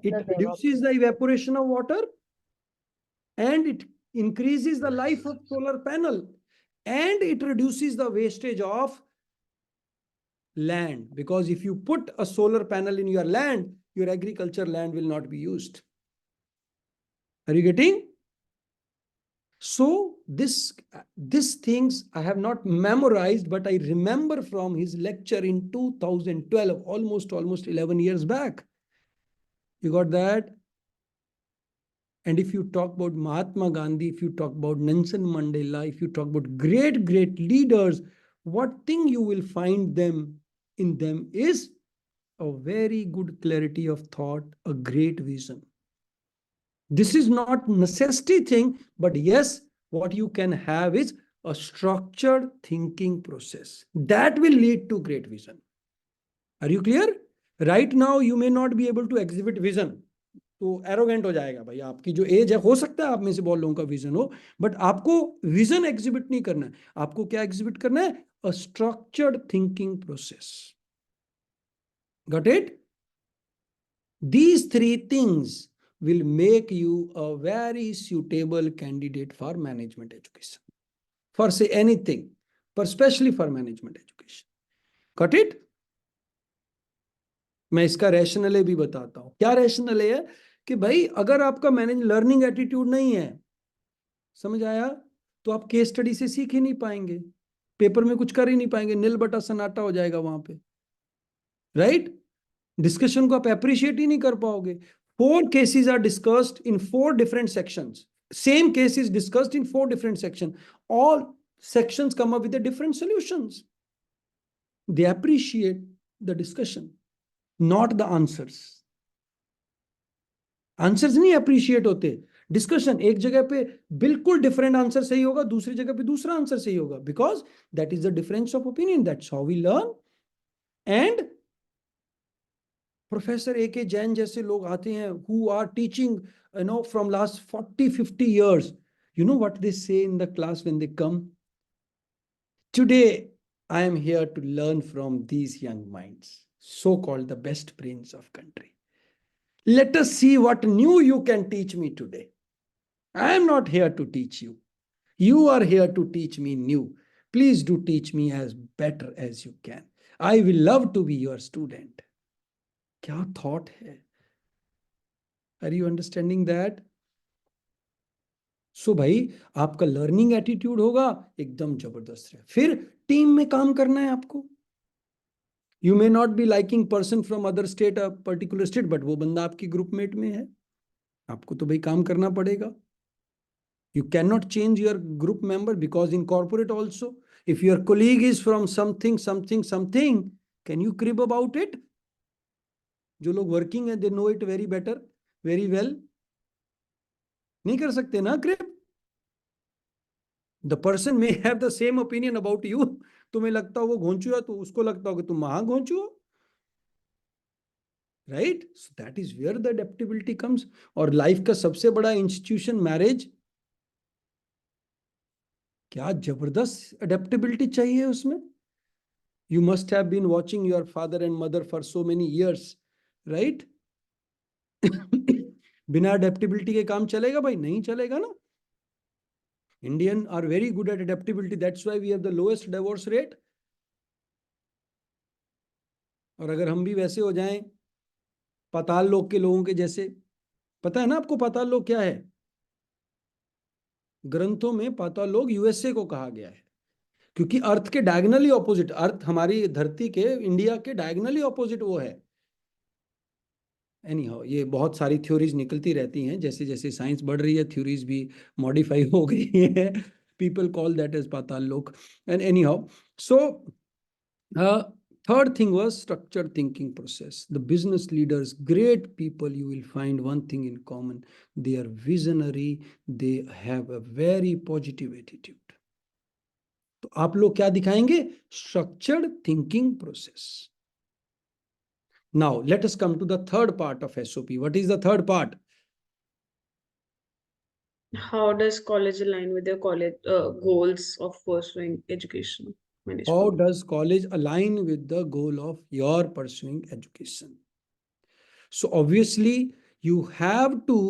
It reduces the evaporation of water and it increases the life of solar panel and it reduces the wastage of land. Because if you put a solar panel in your land, your agriculture land will not be used. Are you getting? So these things I have not memorized, but I remember from his lecture in 2012, almost 11 years back. You got that? And if you talk about Mahatma Gandhi, if you talk about Nelson Mandela, if you talk about great leaders, what thing you will find in them is a very good clarity of thought, a great vision. This is not necessity thing, but yes, what you can have is a structured thinking process that will lead to great vision. Are you clear? Right now, you may not be able to exhibit vision. तो arrogant हो जाएगा भाई, आपकी जो as है, हो सकता है आप में से बहुत लोगों का विजन हो, बट आपको विजन एग्जिबिट नहीं करना है. आपको क्या एग्जिबिट करना है? a structured thinking process. Got it? These three things will make you a very suitable candidate for management education. For say anything, but especially for management education. Got it? मैं इसका rational भी बताता हूं. क्या rational है कि भाई अगर आपका मैनेज लर्निंग एटीट्यूड नहीं है, समझ आया, तो आप केस स्टडी से सीख ही नहीं पाएंगे, पेपर में कुछ कर ही नहीं पाएंगे, नील बटा सन्नाटा हो जाएगा वहां पे, राइट? डिस्कशन को आप अप्रिशिएट ही नहीं कर पाओगे. 4 cases are discussed in 4 different sections. Same case is discussed in 4 different sections. All sections come up with the different solutions. They appreciate the discussion, not the answers. Answers नहीं appreciate होते. Discussion एक जगह पे बिल्कुल different answer सही होगा, दूसरी जगह पे दूसरा आंसर सही होगा, because that is the difference of opinion. That's how we learn. And professor A.K. Jain जैसे लोग आते हैं who are teaching, from last 40-50 years. You know what they say in the class when they come? Today, I am here to learn from these young minds, so-called the best brains of country. Let us see what new you can teach me today. I am not here to teach you. You are here to teach me new. Please do teach me as better as you can. I will love to be your student. क्या thought है? Are you understanding that? So भाई आपका learning attitude होगा एकदम जबरदस्त है. फिर team में काम करना है आपको. You may not B liking person from other state, a particular state, but वो बंदा आपकी ग्रुपमेट में है, आपको तो भाई काम करना पड़ेगा. You cannot change your group member, because in corporate also, if your colleague is from something, can you crib about it? जो लोग वर्किंग है, they know it very better, very well. नहीं कर सकते ना crib. The person may have the same opinion about you. तुम्हें लगता हो वो घोंचू है, तो उसको लगता हो कि तुम महा घोंचू हो, right? So that is where the adaptability comes. और लाइफ का सबसे बड़ा इंस्टीट्यूशन मैरिज, क्या जबरदस्त अडेप्टेबिलिटी चाहिए उसमें. You must have been watching your father and mother for so many years, right? बिना अडेप्टेबिलिटी के काम चलेगा भाई? नहीं चलेगा ना. Indian are very good at adaptability, that's why we have the lowest divorce rate. और अगर हम भी वैसे हो जाएं पाताल लोक के लोगों के जैसे, पता है ना आपको पाताल लोक क्या है? ग्रंथों में पाताल लोक यूएसए को कहा गया है, क्योंकि अर्थ के डायगनली ऑपोजिट, अर्थ हमारी धरती के, इंडिया के डायगनली ऑपोजिट वो है. एनीहाउ, ये बहुत सारी थ्योरीज निकलती रहती हैं, जैसे जैसे साइंस बढ़ रही है थ्योरीज भी मॉडिफाई हो गई है. पीपल कॉल दैट एज पाताल लोक. And anyhow, so third thing was structured thinking process. The business leaders, great people, you will find one thing in common: they are visionary, they have a very positive attitude. तो आप लोग क्या दिखाएंगे? Structured thinking process. Now let us come to the third part of SOP. What is the third part?
How does college align with your college goals of pursuing education management?
How does college align with the goal of your pursuing education? So obviously you have to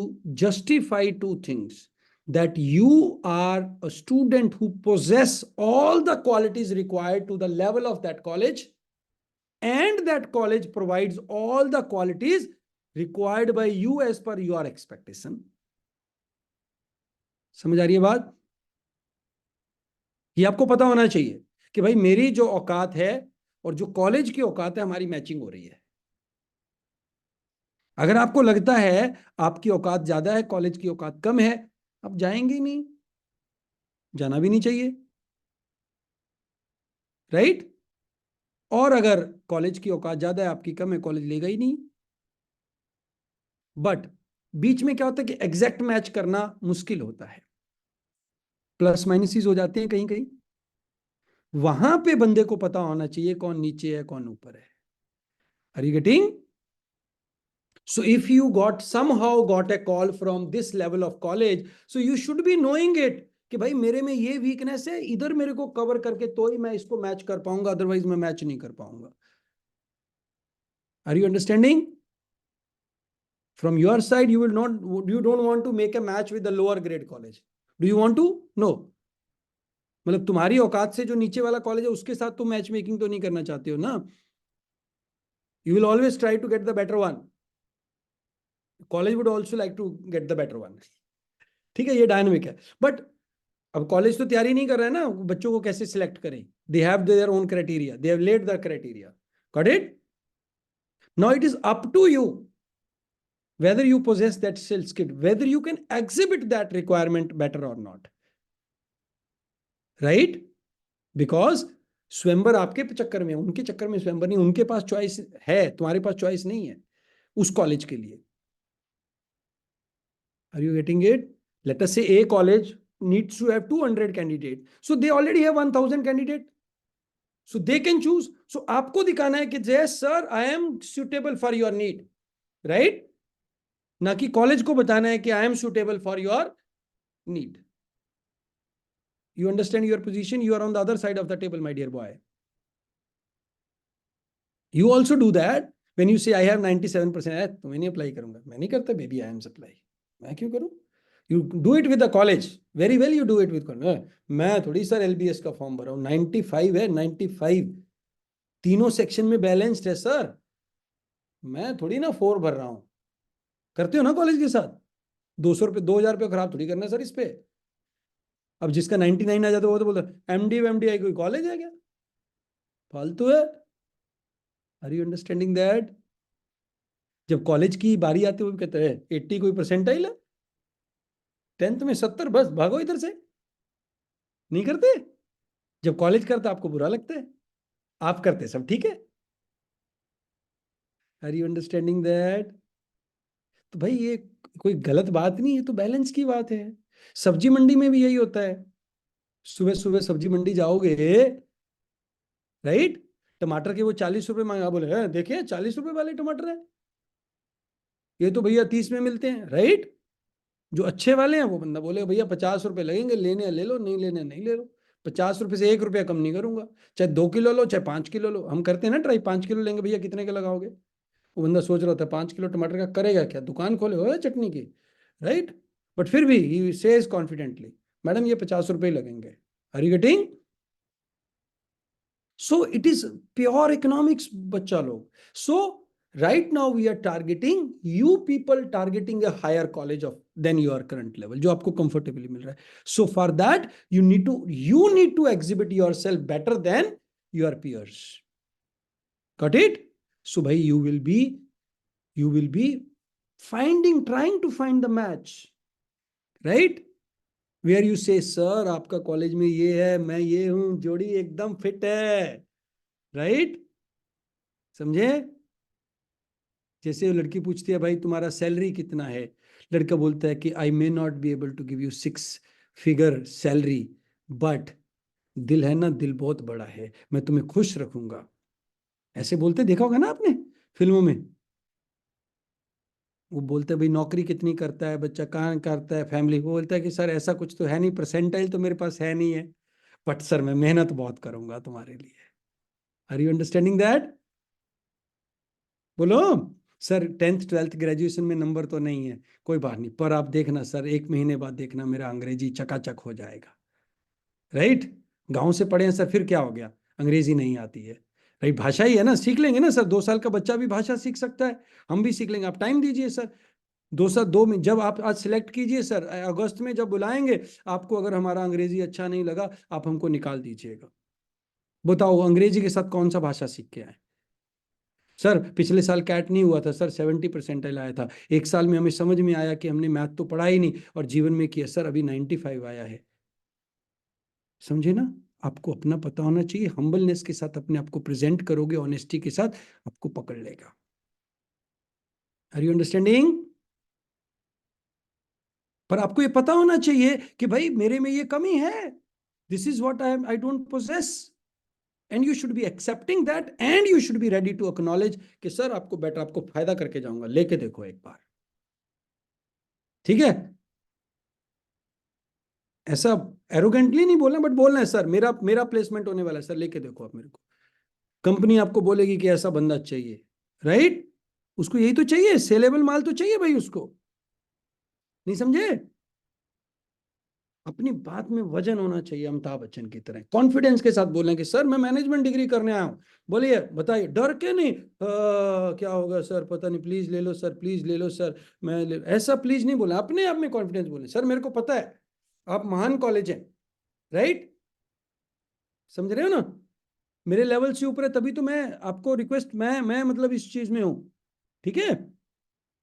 justify 2 things: that you are a student who possess all the qualities required to the level of that college, and that college provides all the qualities required by you as per your expectation. समझ आ रही है बात? ये आपको पता होना चाहिए कि भाई मेरी जो औकात है और जो कॉलेज की औकात है, हमारी मैचिंग हो रही है. अगर आपको लगता है आपकी औकात ज्यादा है, कॉलेज की औकात कम है, आप जाएंगे ही नहीं, जाना भी नहीं चाहिए, राइट? और अगर कॉलेज की औकात ज्यादा है, आपकी कम है, कॉलेज लेगा ही नहीं. बट बीच में क्या होता है कि एग्जैक्ट मैच करना मुश्किल होता है, प्लस माइनस हो जाते हैं कहीं कहीं. वहां पे बंदे को पता होना चाहिए कौन नीचे है कौन ऊपर है. Are you getting? So if you somehow got a call from this level of college, so you should be knowing it कि भाई मेरे में ये वीकनेस है, इधर मेरे को कवर करके तो ही मैं इसको मैच कर पाऊंगा, अदरवाइज मैं मैच नहीं कर पाऊंगा। Are you understanding? From your side, you don't want to make a match with the lower grade college. Do you want to? No. मतलब तुम्हारी औकात से जो नीचे वाला कॉलेज है उसके साथ तुम मैच मेकिंग तो नहीं करना चाहते हो ना। You will always try to get the better one. College would also like to get the better one. ठीक है, ये डायनामिक है। बट अब कॉलेज तो तैयारी नहीं कर रहा है ना, बच्चों को कैसे सिलेक्ट करें? They have their own criteria. They have laid the criteria. Got it? Now it is up to you whether you possess that skill, whether you can exhibit that requirement better or not. Right? Because स्वयंवर आपके चक्कर में, उनके चक्कर में स्वयंवर नहीं, उनके पास चॉइस है, तुम्हारे पास चॉइस नहीं है उस कॉलेज के लिए। Are you getting it? Let us say a college needs to have 200 candidates, so they already have 1000 candidates, so they can choose. So आपको दिखाना है कि yes sir, I am suitable for your need, right? ना कि college को बताना है कि I am suitable for your need. You understand your position? You are on the other side of the table, my dear boy. You also do that when you say I have 97%. तो मैं नहीं apply करूंगा, मैं नहीं करता baby, I am supply, मैं क्यों करूं? You do it with the college. Very well, you do it with college. मैं थोड़ी सर LBS का फॉर्म भरा हूं, 95 है, 95 तीनों सेक्शन में बैलेंस्ड है सर, मैं थोड़ी ना 4 भर रहा हूं। करते हो ना कॉलेज के साथ? 200 रुपये 2000 रुपये खराब थोड़ी करना सर इस पे। अब जिसका 99 आ जाता है वो तो बोलता है MDI कोई कॉलेज है क्या? फालतू है। Are you understanding that? जब कॉलेज की बारी आती है वो कहते हैं 80 कोई परसेंटाइल है, 10th में 70, बस भागो इधर से। नहीं करते? जब कॉलेज करता आपको बुरा लगता है, आप करते सब ठीक है। Are you understanding that? तो भाई ये कोई गलत बात नहीं है, तो बैलेंस की बात है। सब्जी मंडी में भी यही होता है। सुबह सुबह सब्जी मंडी जाओगे, राइट? टमाटर के वो 40 रुपए मांगा, बोले देखिए 40 रुपए वाले टमाटर है, ये तो भैया 30 में मिलते हैं, राइट? जो अच्छे वाले हैं वो बंदा बोले भैया 50 रुपए लगेंगे, लेने ले लो, नहीं लेने नहीं ले लो, 50 रुपए से 1 रुपया कम नहीं करूंगा, चाहे 2 किलो लो चाहे 5 किलो लो। हम करते हैं ना ट्राई, 5 किलो लेंगे भैया, कितने का लगाओगे? वो बंदा सोच रहा होता है 5 किलो टमाटर का करेगा क्या, दुकान खोले हो चटनी की, राइट? बट फिर भी ही सेज कॉन्फिडेंटली मैडम ये 50 रुपए लगेंगे। Are you getting? So it is pure economics बच्चा लोग। सो right now we are targeting you people, targeting a higher college of than your current level, जो आपको comfortably मिल रहा है। So for that you need to exhibit yourself better than your peers. Got it? So bhai you will be trying to find the match, right? Where you say sir आपका college में ये है, मैं ये हूं, जोड़ी एकदम फिट है, right? समझे? जैसे लड़की पूछती है भाई तुम्हारा सैलरी कितना है, लड़का बोलता है कि I may not be able to give you 6 figure salary, but दिल है ना, दिल बहुत बड़ा है, मैं तुम्हें खुश रखूंगा। ऐसे बोलते देखा होगा ना आपने फिल्मों में। वो बोलते भाई नौकरी कितनी करता है बच्चा, कहाँ करता है, फैमिली। वो बोलता है कि सर ऐसा कुछ तो है नहीं, परसेंटाइल तो मेरे पास है नहीं है, बट सर मैं मेहनत बहुत करूंगा तुम्हारे लिए। Are you understanding that? बोलो सर 10th 12th ग्रेजुएशन में नंबर तो नहीं है, कोई बात नहीं, पर आप देखना सर 1 महीने बाद देखना मेरा अंग्रेजी चकाचक हो जाएगा, राइट? गांव से पढ़े हैं सर, फिर क्या हो गया, अंग्रेजी नहीं आती है, राइट? भाषा ही है ना, सीख लेंगे ना सर, 2 साल का बच्चा भी भाषा सीख सकता है, हम भी सीख लेंगे, आप टाइम दीजिए सर। 2 में जब आप आज सिलेक्ट कीजिए सर, अगस्त में जब बुलाएंगे आपको, अगर हमारा अंग्रेजी अच्छा नहीं लगा आप हमको निकाल दीजिएगा। बताओ अंग्रेजी के साथ कौन सा भाषा सीख के आए? सर पिछले साल कैट नहीं हुआ था सर, 70% आया था, 1 साल में हमें समझ में आया कि हमने मैथ तो पढ़ा ही नहीं और जीवन में किया सर, अभी 95 आया है। समझे ना? आपको अपना पता होना चाहिए, हम्बलनेस के साथ अपने आप को प्रेजेंट करोगे, ऑनेस्टी के साथ, आपको पकड़ लेगा। Are you understanding? पर आपको ये पता होना चाहिए कि भाई मेरे में ये कमी है, this is what I don't possess, and you should be accepting that and you should be ready to acknowledge कि सर आपको बेटर, आपको फायदा करके जाऊंगा, लेके देखो एक बार, ठीक है? ऐसा एरोगेंटली नहीं बोलना, बट बोलना है सर मेरा मेरा प्लेसमेंट होने वाला है सर, लेके देखो आप मेरे को। कंपनी आपको बोलेगी कि ऐसा बंदा चाहिए, राइट? उसको यही तो चाहिए, सेलेबल माल तो चाहिए भाई उसको। नहीं समझे? अपनी बात में वजन होना चाहिए, अमिताभ बच्चन की तरह कॉन्फिडेंस के साथ बोलें कि सर मैं मैनेजमेंट डिग्री करने आया हूं। बोलिए, बताइए, डर के नहीं। क्या होगा सर, पता नहीं, प्लीज ले लो सर, प्लीज ले लो सर, ऐसा प्लीज नहीं बोला, अपने आप में कॉन्फिडेंस बोले, सर मेरे को पता है आप महान कॉलेज है, राइट? समझ रहे हो ना? मेरे लेवल से ऊपर है, तभी तो मैं आपको रिक्वेस्ट, मैं मतलब इस चीज में हूं, ठीक है?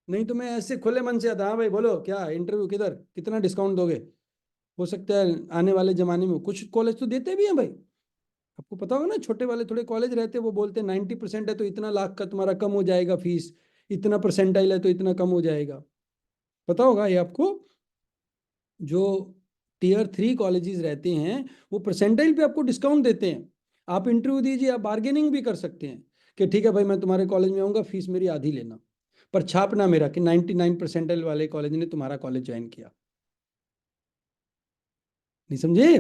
नहीं तो मैं ऐसे खुले मन से आता, हाँ भाई बोलो क्या इंटरव्यू किधर, कितना डिस्काउंट दोगे? हो सकता है आने वाले जमाने में कुछ कॉलेज तो देते भी हैं भाई, आपको पता होगा ना, छोटे वाले थोड़े कॉलेज रहते हैं, वो बोलते हैं 90% है तो इतना लाख का तुम्हारा कम हो जाएगा फीस, इतना परसेंटाइल है तो इतना कम हो जाएगा। पता होगा ये आपको। जो Tier 3 कॉलेजेस रहते हैं वो परसेंटाइल पे आपको डिस्काउंट देते हैं। आप इंटरव्यू दीजिए, आप बार्गेनिंग भी कर सकते हैं कि ठीक है भाई मैं तुम्हारे कॉलेज में आऊंगा, फीस मेरी आधी लेना, पर छापना मेरा कि 99 परसेंटाइल वाले कॉलेज ने तुम्हारा कॉलेज ज्वाइन किया। नहीं समझे?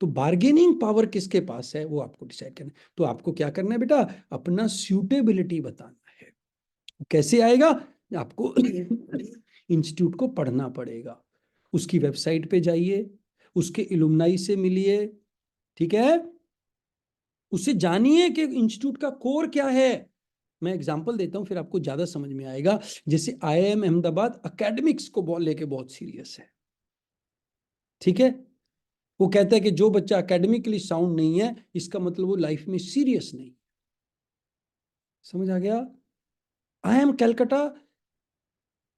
तो बार्गेनिंग पावर किसके पास है वो आपको डिसाइड करना है। तो आपको क्या करना है बेटा, अपना सूटेबिलिटी बताना है। कैसे आएगा? आपको इंस्टीट्यूट को पढ़ना पड़ेगा, उसकी वेबसाइट पे जाइए, उसके इलुमनाई से मिलिए, ठीक है? उससे जानिए कि इंस्टीट्यूट का कोर क्या है। मैं एग्जांपल देता हूं फिर आपको ज्यादा समझ में आएगा। जैसे IIM अहमदाबाद एकेडमिक्स को लेके बहुत सीरियस है, ठीक है? वो कहता है कि जो बच्चा एकेडमिकली साउंड नहीं है इसका मतलब वो लाइफ में सीरियस नहीं। समझ आ गया? IIM कलकत्ता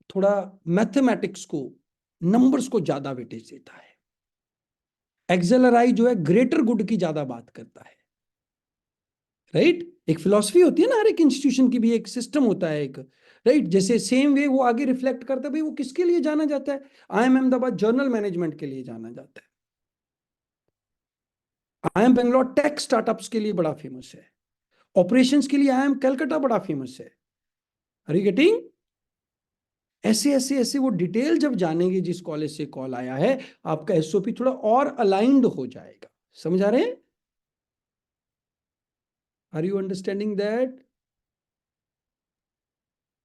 थोड़ा मैथमेटिक्स को, नंबर्स को ज्यादा वेटेज देता है। एक्सेलराई जो है ग्रेटर गुड की ज्यादा बात करता है, राइट? एक फिलॉसफी होती है ना, हर एक इंस्टीट्यूशन की भी एक सिस्टम होता है एक, राइट? जैसे सेम वे वो आगे रिफ्लेक्ट करता है भाई, वो किसके लिए जाना जाता है? IIM अहमदाबाद जर्नल मैनेजमेंट के लिए जाना जाता है। IIM बेंगलोर टेक स्टार्टअप्स के लिए बड़ा फेमस है। ऑपरेशंस के लिए IIM कलकत्ता बड़ा फेमस है। Are you getting? ऐसे ऐसे ऐसे वो डिटेल जब जानेंगे जिस कॉलेज से कॉल आया है, आपका SOP थोड़ा और अलाइंड हो जाएगा। समझ आ रहे हैं? Are you understanding that?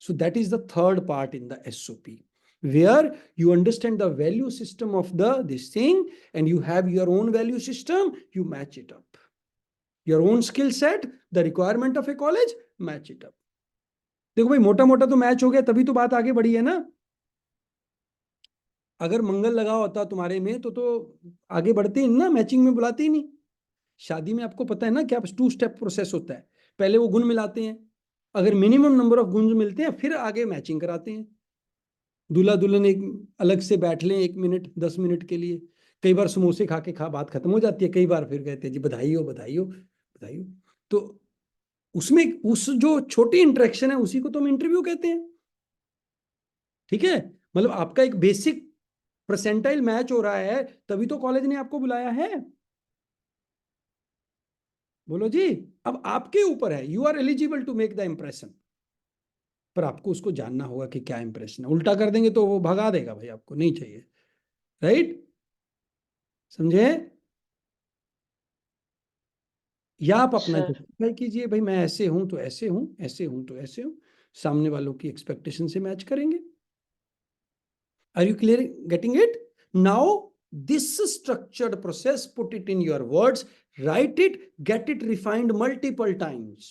So that is the third part in the SOP, where you understand the value system of this thing, and you have your own value system, you match it up. Your own skill set, the requirement of a college, match it up. देखो भाई, मोटा मोटा तो match हो गया, तभी तो बात आगे बढ़ी है ना। अगर मंगल लगा होता तुम्हारे में तो आगे बढ़ते ही ना, मैचिंग में बुलाते ही नहीं। शादी में आपको पता है ना क्या 2 स्टेप प्रोसेस होता है। पहले वो गुण मिलाते हैं, अगर मिनिमम नंबर ऑफ गुण मिलते हैं फिर आगे मैचिंग कराते हैं। दूल्हा दुल्हन एक अलग से बैठ लें 1 मिनट 10 मिनट के लिए, कई बार समोसे खा के बात खत्म हो जाती है, कई बार फिर कहते हैं जी बधाई हो बधाई हो बधाई हो। तो उसमें उस जो छोटी इंटरेक्शन है उसी को तो हम इंटरव्यू कहते हैं, ठीक है? मतलब आपका एक बेसिक परसेंटाइल मैच हो रहा है तभी तो कॉलेज ने आपको बुलाया है। बोलो जी। अब आपके ऊपर है, you are eligible to make the impression, पर आपको उसको जानना होगा कि क्या इंप्रेशन है। उल्टा कर देंगे तो वो भगा देगा भाई, आपको नहीं चाहिए, राइट? समझे? या आप अपना
सर
जस्टिफाई कीजिए, भाई मैं ऐसे हूं तो ऐसे हूं, ऐसे हूं तो ऐसे हूं, सामने वालों की एक्सपेक्टेशन से मैच करेंगे। Are you clear getting it now? This structured process, put it in your words, write it, get it refined multiple times.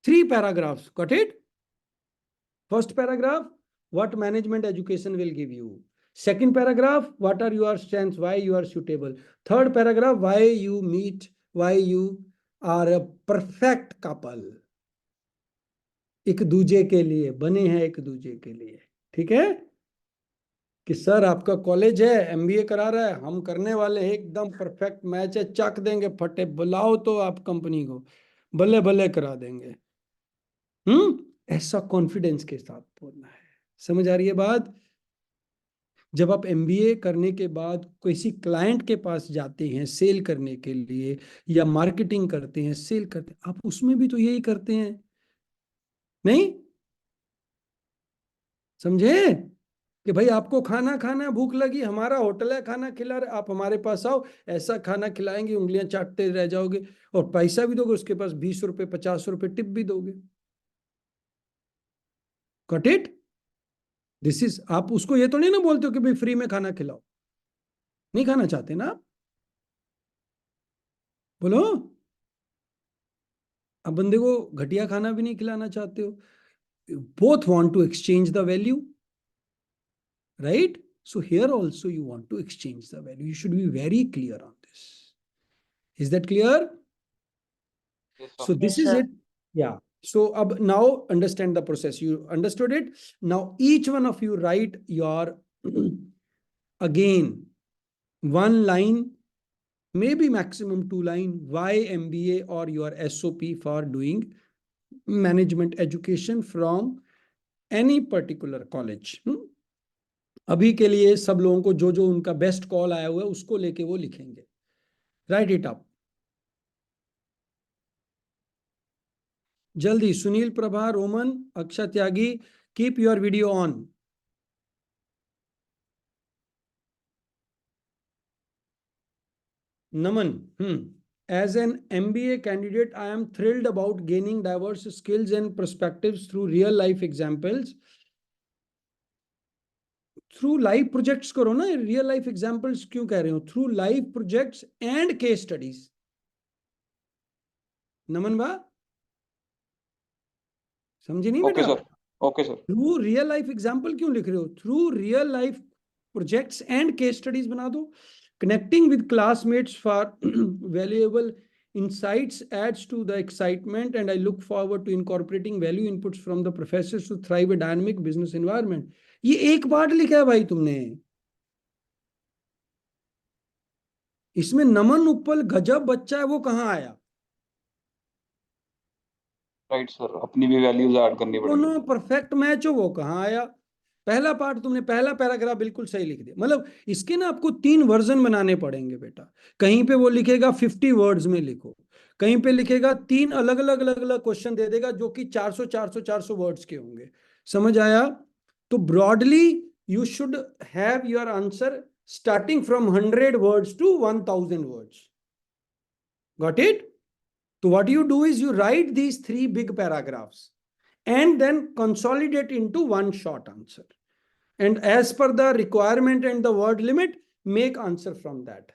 3 paragraphs, got it? First paragraph, what management education will give you. Second paragraph, what are your strengths, why you are suitable. Third paragraph, why you meet, why you are a perfect couple. एक दूजे के लिए बने हैं, एक दूजे के लिए, ठीक है? कि सर आपका कॉलेज है, MBA करा रहा है, हम करने वाले हैं, एकदम परफेक्ट मैच है, चक देंगे फटे, बुलाओ तो आप कंपनी को, बल्ले बल्ले करा देंगे। ऐसा कॉन्फिडेंस के साथ बोलना है। समझ आ रही है बात? जब आप MBA करने के बाद किसी क्लाइंट के पास जाते हैं सेल करने के लिए, या मार्केटिंग करते हैं, सेल करते हैं, आप उसमें भी तो यही करते हैं, नहीं? समझे? कि भाई आपको खाना खाना है, भूख लगी, हमारा होटल है, खाना खिला रहे, आप हमारे पास आओ, ऐसा खाना खिलाएंगे उंगलियां चाटते रह जाओगे, और पैसा भी दोगे, उसके पास 20 रुपए 50 रुपए टिप भी दोगे। Got it? दिस इज, आप उसको ये तो नहीं ना बोलते हो कि भाई फ्री में खाना खिलाओ, नहीं खाना चाहते ना आप? बोलो। अब बंदे को घटिया खाना भी नहीं खिलाना चाहते हो। Both want to exchange the value, right? So here also you want to exchange the value. You should be very clear on this. Is that clear?
Yes,
So
sir.
this
Yes,
is
sir.
it. Yeah. So now understand the process. You understood it. Now each one of you write your again one line, maybe maximum 2 line, why MBA or your SOP for doing management education from any particular college. अभी के लिए सब लोगों को जो जो उनका best call आया हुआ है उसको लेके वो लिखेंगे। राइट इट अप जल्दी। Sunil, Prabha, Roman, Akshay Tyagi, keep your video on. Naman, as an MBA candidate, I am thrilled about gaining diverse skills and perspectives through real life examples. Through live projects करो ना, रियल लाइफ एग्जांपल्स क्यों कह रहे हो? Through live projects and case studies. Naman बा, समझे नहीं
okay
बेटा?
Sir, okay sir.
Through real life example क्यों लिख रहे हो? Through real life projects and case studies बना दो। Connecting with classmates for valuable insights adds to the excitement, and I look forward to incorporating value inputs from the professors to thrive a dynamic business environment. ये एक बार लिखा है भाई तुमने, इसमें नमन उपल गजब बच्चा है वो कहाँ आया?
राइट सर, अपनी भी वैल्यूज ऐड करनी पड़ेगी।
दोनों परफेक्ट मैच हो, वो कहाँ आया? पहला पार्ट तुमने, पहला पैराग्राफ बिल्कुल सही लिख दिया। मतलब इसके ना आपको 3 वर्जन बनाने पड़ेंगे बेटा। कहीं पे वो लिखेगा 50 वर्ड्स में लिखो, कहीं पे लिखेगा 3 अलग अलग अलग अलग क्वेश्चन दे देगा जो कि 400 वर्ड्स के होंगे। समझ आया? तो broadly you should have your answer starting from 100 words to 1000 words. Got it? So what you do is you write these 3 big paragraphs and then consolidate into one short answer. And as per the requirement and the word limit, make answer from that.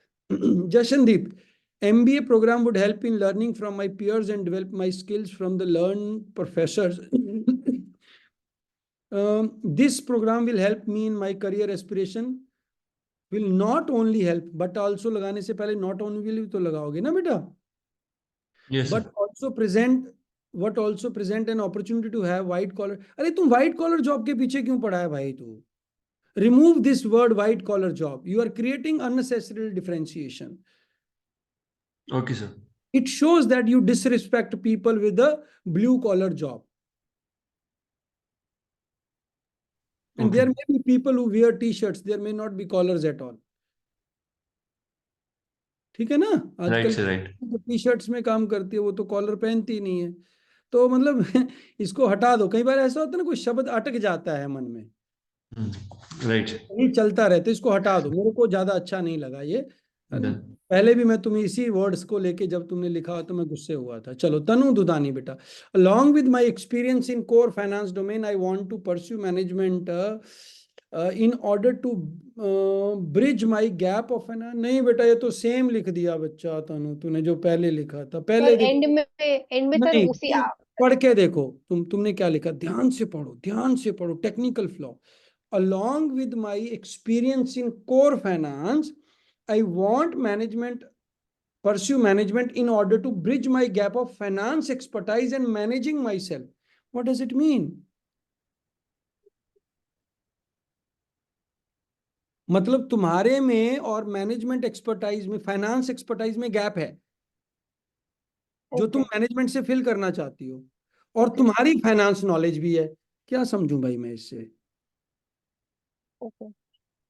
Jashandeep, MBA program would help in learning from my peers and develop my skills from the learned professors. This program will help me in my career aspiration. Will not only help, but also लगाने से पहले not only will तो लगाओगे ना बेटा?
Yes,
but also present an opportunity to have white collar. अरे तुम white collar job के पीछे क्यों पड़ा है भाई? तू remove this word white collar job. You are creating unnecessary differentiation.
Okay, sir.
It shows that you disrespect people with a blue collar job. And
Okay.
there may be people who wear t-shirts, there may not be collars at all. ठीक है ना? आजकल जो T-shirts में काम करती है वो तो कॉलर पहनती नहीं है। तो मतलब इसको हटा दो। कई बार ऐसा होता है ना, कोई शब्द अटक जाता है मन में,
राइट,
ये चलता रहता है, इसको हटा दो। मेरे को ज्यादा अच्छा नहीं लगा ये। पहले भी मैं तुम्हें इसी वर्ड्स को लेके जब तुमने लिखा तो मैं गुस्से हुआ था। चलो तनु दुदानी बेटा, along with my experience in core finance domain, I want to pursue management in order to bridge my gap of finance. नहीं बेटा, ये तो सेम लिख दिया बच्चा तनु, तूने जो पहले लिखा था। पहले
एंड में सर
नहीं,
उसी
पढ़ के देखो तुमने क्या लिखा, ध्यान से पढ़ो, ध्यान से पढ़ो। Technical flaw, along with my experience in core finance, I want pursue management in order to bridge my gap of finance expertise and managing myself. What does it mean? मतलब तुम्हारे में और मैनेजमेंट एक्सपर्टाइज में, finance expertise में gap है जो तुम management से फिल करना चाहती हो, और तुम्हारी फाइनेंस नॉलेज भी है। क्या समझूं भाई मैं इससे?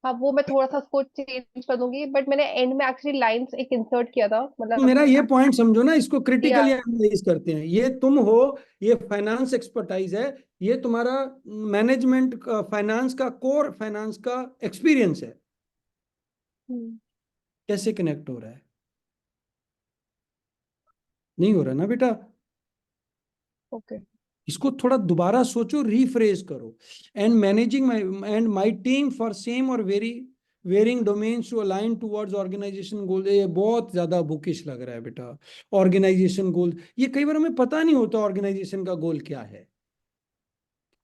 हाँ वो मैं थोड़ा सा उसको चेंज कर दूंगी, बट मैंने एंड में एक्चुअली लाइंस एक इंसर्ट किया था, मतलब
मेरा ये पॉइंट समझो ना, इसको
या
क्रिटिकली एनालाइज करते हैं। ये तुम हो, ये फाइनेंस एक्सपर्टाइज है, ये तुम्हारा मैनेजमेंट का, फाइनेंस का, कोर फाइनेंस का एक्सपीरियंस है। कैसे कनेक्ट हो रहा है? नहीं हो रहा ना बेटा।
ओके
इसको थोड़ा दोबारा सोचो, रीफ्रेज करो। And managing my team for same और varying domains to align towards organisation goal. ये बहुत ज्यादा बुकिश लग रहा है बेटा। ऑर्गेनाइजेशन गोल, ये कई बार हमें पता नहीं होता ऑर्गेनाइजेशन का गोल क्या है।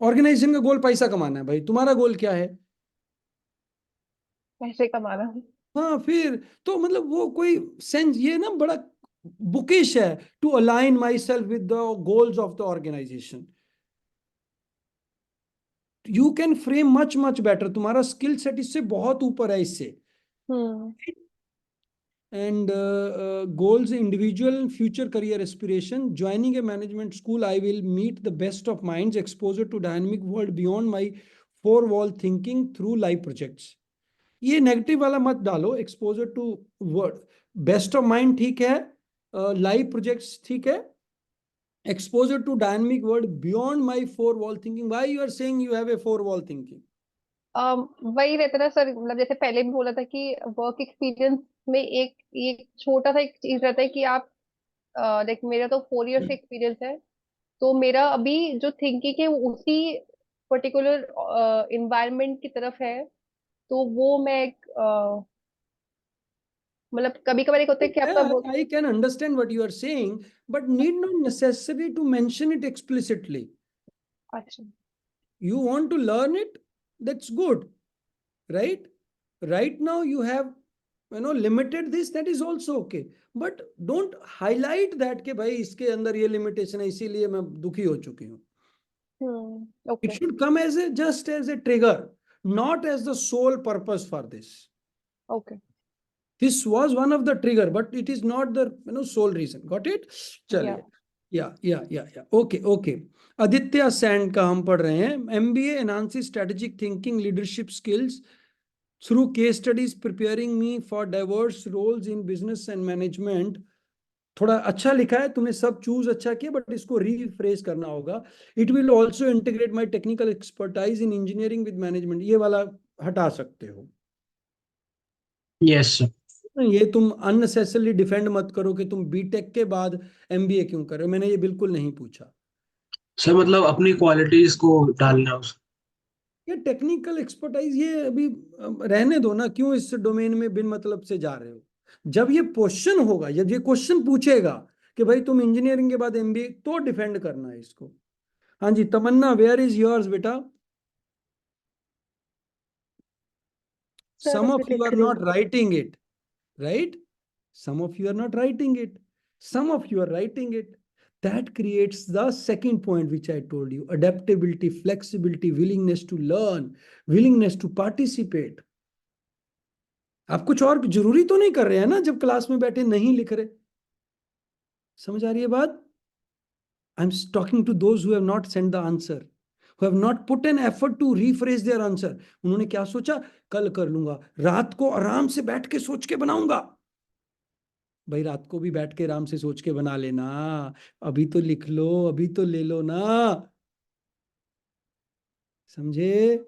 ऑर्गेनाइजेशन का गोल पैसा कमाना है भाई, तुम्हारा गोल क्या है?
पैसे कमाना।
हाँ फिर तो मतलब वो कोई सेंस, ये ना बड़ा बुकिश है। To align myself with the goals of the organisation. You can frame much much better, तुम्हारा स्किल सेट इससे बहुत ऊपर है इससे।
Hmm
And goals, individual future career aspiration. Joining a management school, I will meet the best of minds, exposure to dynamic world beyond my four wall thinking through live projects. ये negative वाला मत डालो, exposure to world, best of mind ठीक है, live projects ठीक है, exposure to dynamic world beyond my four wall thinking. Why you are saying you have a four wall thinking?
वही रहता ना सर, मतलब जैसे पहले भी बोला था कि वर्क एक्सपीरियंस में एक छोटा सा एक चीज रहता है कि आप लाइक मेरा तो 4 इयर्स का एक्सपीरियंस है, तो मेरा अभी जो थिंकिंग है वो उसी पर्टिकुलर इन्वायरमेंट की तरफ है। तो वो मैं मतलब कभी कभार एक होता है कि आपका work.
I can understand what you are saying, but need not necessary to mention it explicitly.
अच्छा
You want to learn it, that's good, right? Right now you have, limited this, that is also okay. But don't highlight that कि भाई इसके अंदर ये limitation है इसीलिए मैं दुखी हो चुकी हूँ. It
okay
should come as just as a trigger, not as the sole purpose for this.
Okay
This was one of the trigger, but it is not the sole reason. Got it? चलिए. Yeah. Okay. Aditya sand का हम पढ़ रहे हैं। MBA enhances strategic thinking, leadership skills through case studies, preparing me for diverse roles in business and management. थोड़ा अच्छा लिखा है तुमने, सब चूज अच्छा किया, बट इसको रीफ्रेज करना होगा। It will also integrate my technical expertise in engineering with management. ये वाला हटा सकते हो।
Yes sir.
ये तुम अननेसेसरली डिफेंड मत करो कि तुम बीटेक के बाद MBA क्यों कर रहे हो, मैंने ये बिल्कुल नहीं पूछा।
सर मतलब अपनी क्वालिटीज को डालना उस।
ये टेक्निकल एक्सपर्टाइज ये अभी रहने दो ना, क्यों इस डोमेन में बिन मतलब से जा रहे हो? जब ये क्वेश्चन होगा, जब ये क्वेश्चन पूछेगा कि भाई तुम इंजीनियरिंग के बाद MBA, तो डिफेंड करना है इसको। हाँ जी तमन्ना, वेयर इज योर्स बेटा?
सर
Some of
अभी
you
लिख
are
रही
not
हूँ।
writing it, right? Some of you are not writing it. Some of you are writing it. That creates the second point which I told you: adaptability, flexibility, willingness to learn, willingness to participate. आप कुछ और जरूरी तो नहीं कर रहे हैं ना जब क्लास में बैठे नहीं लिख रहे? समझ आ रही है बात? I'm talking to those who have not sent the answer, who have not put an effort to rephrase their answer. उन्होंने क्या सोचा? कल कर लूंगा, रात को आराम से बैठ के सोच के बनाऊंगा। भाई रात को भी बैठ के आराम से सोच के बना लेना, अभी तो लिख लो, अभी तो ले लो ना। समझे?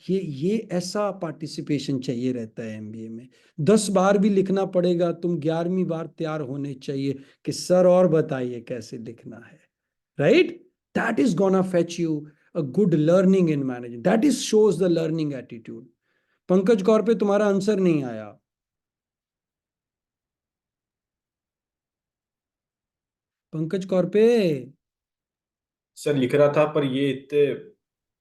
ये ऐसा पार्टिसिपेशन चाहिए रहता है MBA में। 10 बार भी लिखना पड़ेगा, तुम 11वीं बार तैयार होने चाहिए कि सर और बताइए कैसे लिखना है, right? That is gonna fetch you a good learning in management, that is shows the learning attitude. Pankaj Kaur पे तुम्हारा आंसर नहीं आया। पंकज कौर पे
सर लिख रहा था, पर ये इतने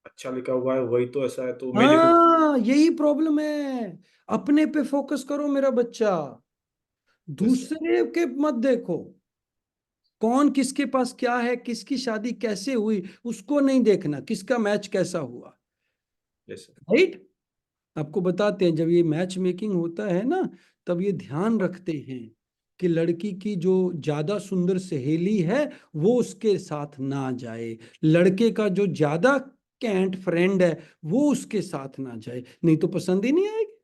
अच्छा लिखा हुआ है, वही तो ऐसा है तो मैं लिखूं।
हाँ यही प्रॉब्लम है। अपने पे फोकस करो मेरा बच्चा, दूसरे के मत देखो। कौन किसके पास क्या है, किसकी शादी कैसे हुई, उसको नहीं देखना, किसका मैच कैसा हुआ, राइट? आपको बताते हैं जब ये मैच मेकिंग होता है ना, तब ये ध्यान रखते हैं कि लड़की की जो ज्यादा सुंदर सहेली है वो उसके साथ ना जाए, लड़के का जो ज्यादा कैंट फ्रेंड है वो उसके साथ ना जाए, नहीं तो पसंद ही नहीं आएगी।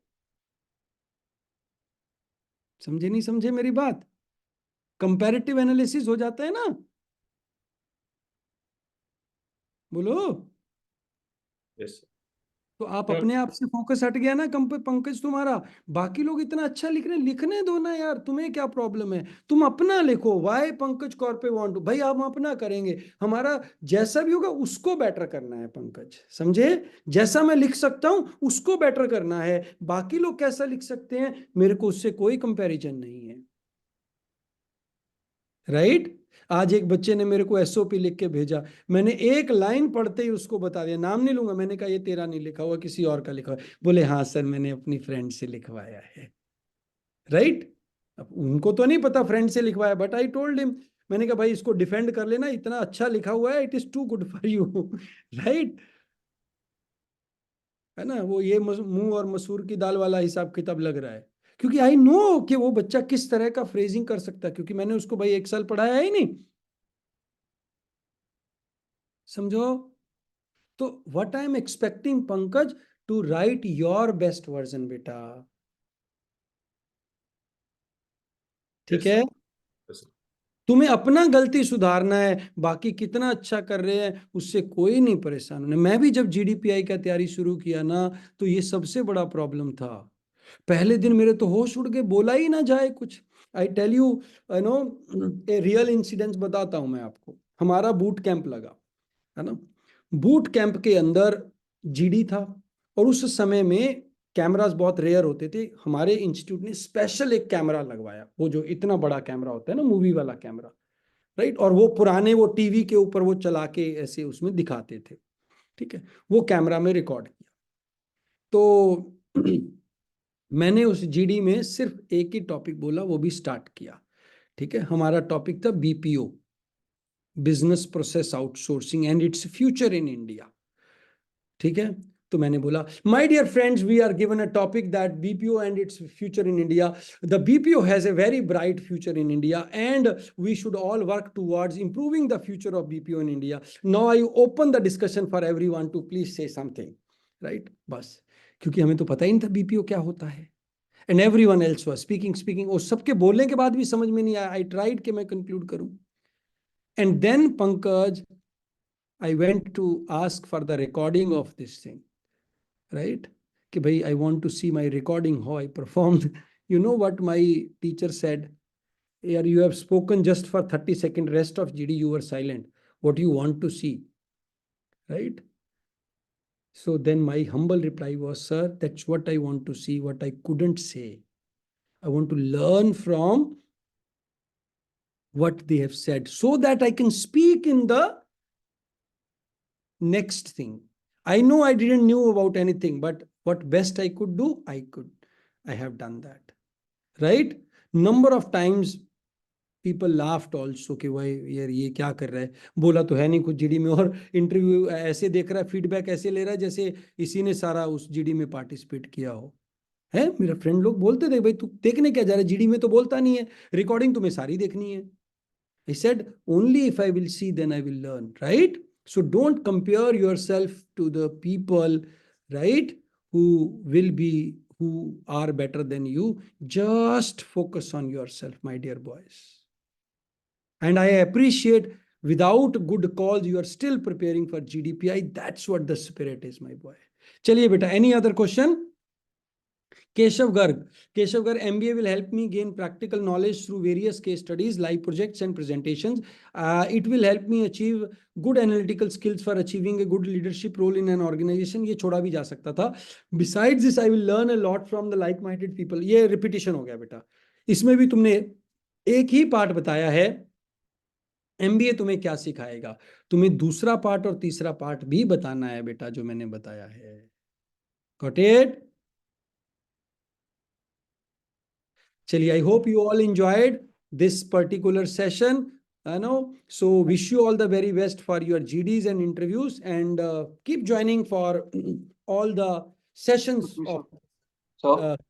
समझे नहीं समझे मेरी बात? कंपैरेटिव एनालिसिस हो जाता है ना, बोलो।
यस
तो आप अपने आप से फोकस हट गया ना पंकज तुम्हारा। बाकी लोग इतना अच्छा लिख रहे हैं, लिखने दो ना यार, तुम्हें क्या प्रॉब्लम है? तुम अपना लिखो, वाई पंकज कॉर्पे वांट टू, भाई हम अपना करेंगे, हमारा जैसा भी होगा उसको बेटर करना है पंकज, समझे? जैसा मैं लिख सकता हूं उसको बेटर करना है, बाकी लोग कैसा लिख सकते हैं मेरे को उससे कोई कंपैरिजन नहीं है, राइट? आज एक बच्चे ने मेरे को एसओपी लिख के भेजा, मैंने एक लाइन पढ़ते ही उसको बता दिया, नाम नहीं लूंगा, मैंने कहा ये तेरा नहीं लिखा हुआ, किसी और का लिखा हुआ है। बोले हाँ सर मैंने अपनी फ्रेंड से लिखवाया है, राइट? अब उनको तो नहीं पता फ्रेंड से लिखवाया, बट आई टोल्ड हिम, मैंने कहा भाई इसको डिफेंड कर लेना, इतना अच्छा लिखा हुआ है, it is too good for you, right? है ना? वो ये मुंह और मसूर की दाल वाला हिसाब किताब लग रहा है, क्योंकि आई नो कि वो बच्चा किस तरह का फ्रेजिंग कर सकता है, क्योंकि मैंने उसको भाई 1 साल पढ़ाया ही नहीं, समझो? तो what I am expecting Pankaj, to write your best version बेटा, ठीक है? तुम्हें अपना गलती सुधारना है, बाकी कितना अच्छा कर रहे हैं उससे कोई नहीं परेशान होने। मैं भी जब जीडीपीआई का तैयारी शुरू किया ना, तो ये सबसे बड़ा प्रॉब्लम था। पहले दिन मेरे तो होश उड़ गए, बोला ही ना जाए कुछ। I tell you no a real incidence बताता हूं मैं आपको। हमारा बूट कैंप लगा, है ना? बूट कैंप के अंदर जीडी था, और उस समय में कैमरास बहुत रेयर होते थे। हमारे इंस्टीट्यूट ने स्पेशल एक कैमरा लगवाया, वो जो इतना बड़ा कैमरा होता है ना, मूवी वाला कैमरा, राइट? और वो पुराने वो टीवी के ऊपर वो चला के ऐसे उसमें दिखाते थे, ठीक है? वो कैमरा में रिकॉर्ड किया। तो मैंने उस जीडी में सिर्फ एक ही टॉपिक बोला, वो भी स्टार्ट किया, ठीक है? हमारा टॉपिक था BPO, business process outsourcing and its future in India, ठीक है? तो मैंने बोला my dear friends, we are given a topic that BPO and its future in India. The BPO has a very bright future in India and we should all work towards improving the future of BPO in India. Now I open the discussion for everyone to please say something, right? बस, क्योंकि हमें तो पता ही नहीं था BPO क्या होता है। And everyone else was speaking और सबके बोलने के बाद भी समझ में नहीं आया। आई ट्राइड कि मैं कंक्लूड करूं, and then Pankaj I went to ask for the recording of this thing, right? कि भाई I want to see my recording, how I performed. You know what my teacher said? Yaar, you have spoken just for 30 seconds, rest of GD you were silent. What you want to see, right? So then my humble reply was, sir, that's what I want to see, what I couldn't say. I want to learn from what they have said so that I can speak in the next thing. I know I didn't knew about anything, but what best I could do, I have done that, right? Number of times people laughed also कि भाई यार ये क्या कर रहा है, बोला तो है नहीं कुछ जीडी में, और इंटरव्यू ऐसे देख रहा है, फीडबैक ऐसे ले रहा है जैसे इसी ने सारा उस जीडी में पार्टिसिपेट किया हो। है, मेरा फ्रेंड लोग बोलते थे भाई तू देखने क्या जा रहा है, जीडी में तो बोलता नहीं है, रिकॉर्डिंग तुम्हें सारी देखनी है। I said, only if I will see, then I will learn, right? So don't compare yourself to the people, right? Who are better than you. Just focus on yourself, my dear boys. And I appreciate without good cause, you are still preparing for GDPI. That's what the spirit is, my boy. Chaliye beta, any other question? Keshav Garg, MBA will help me gain practical knowledge through various case studies, live projects and presentations. It will help me achieve good analytical skills for achieving a good leadership role in an organization. ये छोड़ा भी जा सकता था. Besides this, I will learn a lot from the like-minded people. ये repetition हो गया बेटा. इसमें भी तुमने एक ही पार्ट बताया है. MBA तुम्हें क्या सिखाएगा, तुम्हें दूसरा पार्ट और तीसरा पार्ट भी बताना है बेटा, जो मैंने बताया है. Got it? Chali, I hope you all enjoyed this particular session. So wish you all the very best for your GDs and interviews, and keep joining for all the sessions of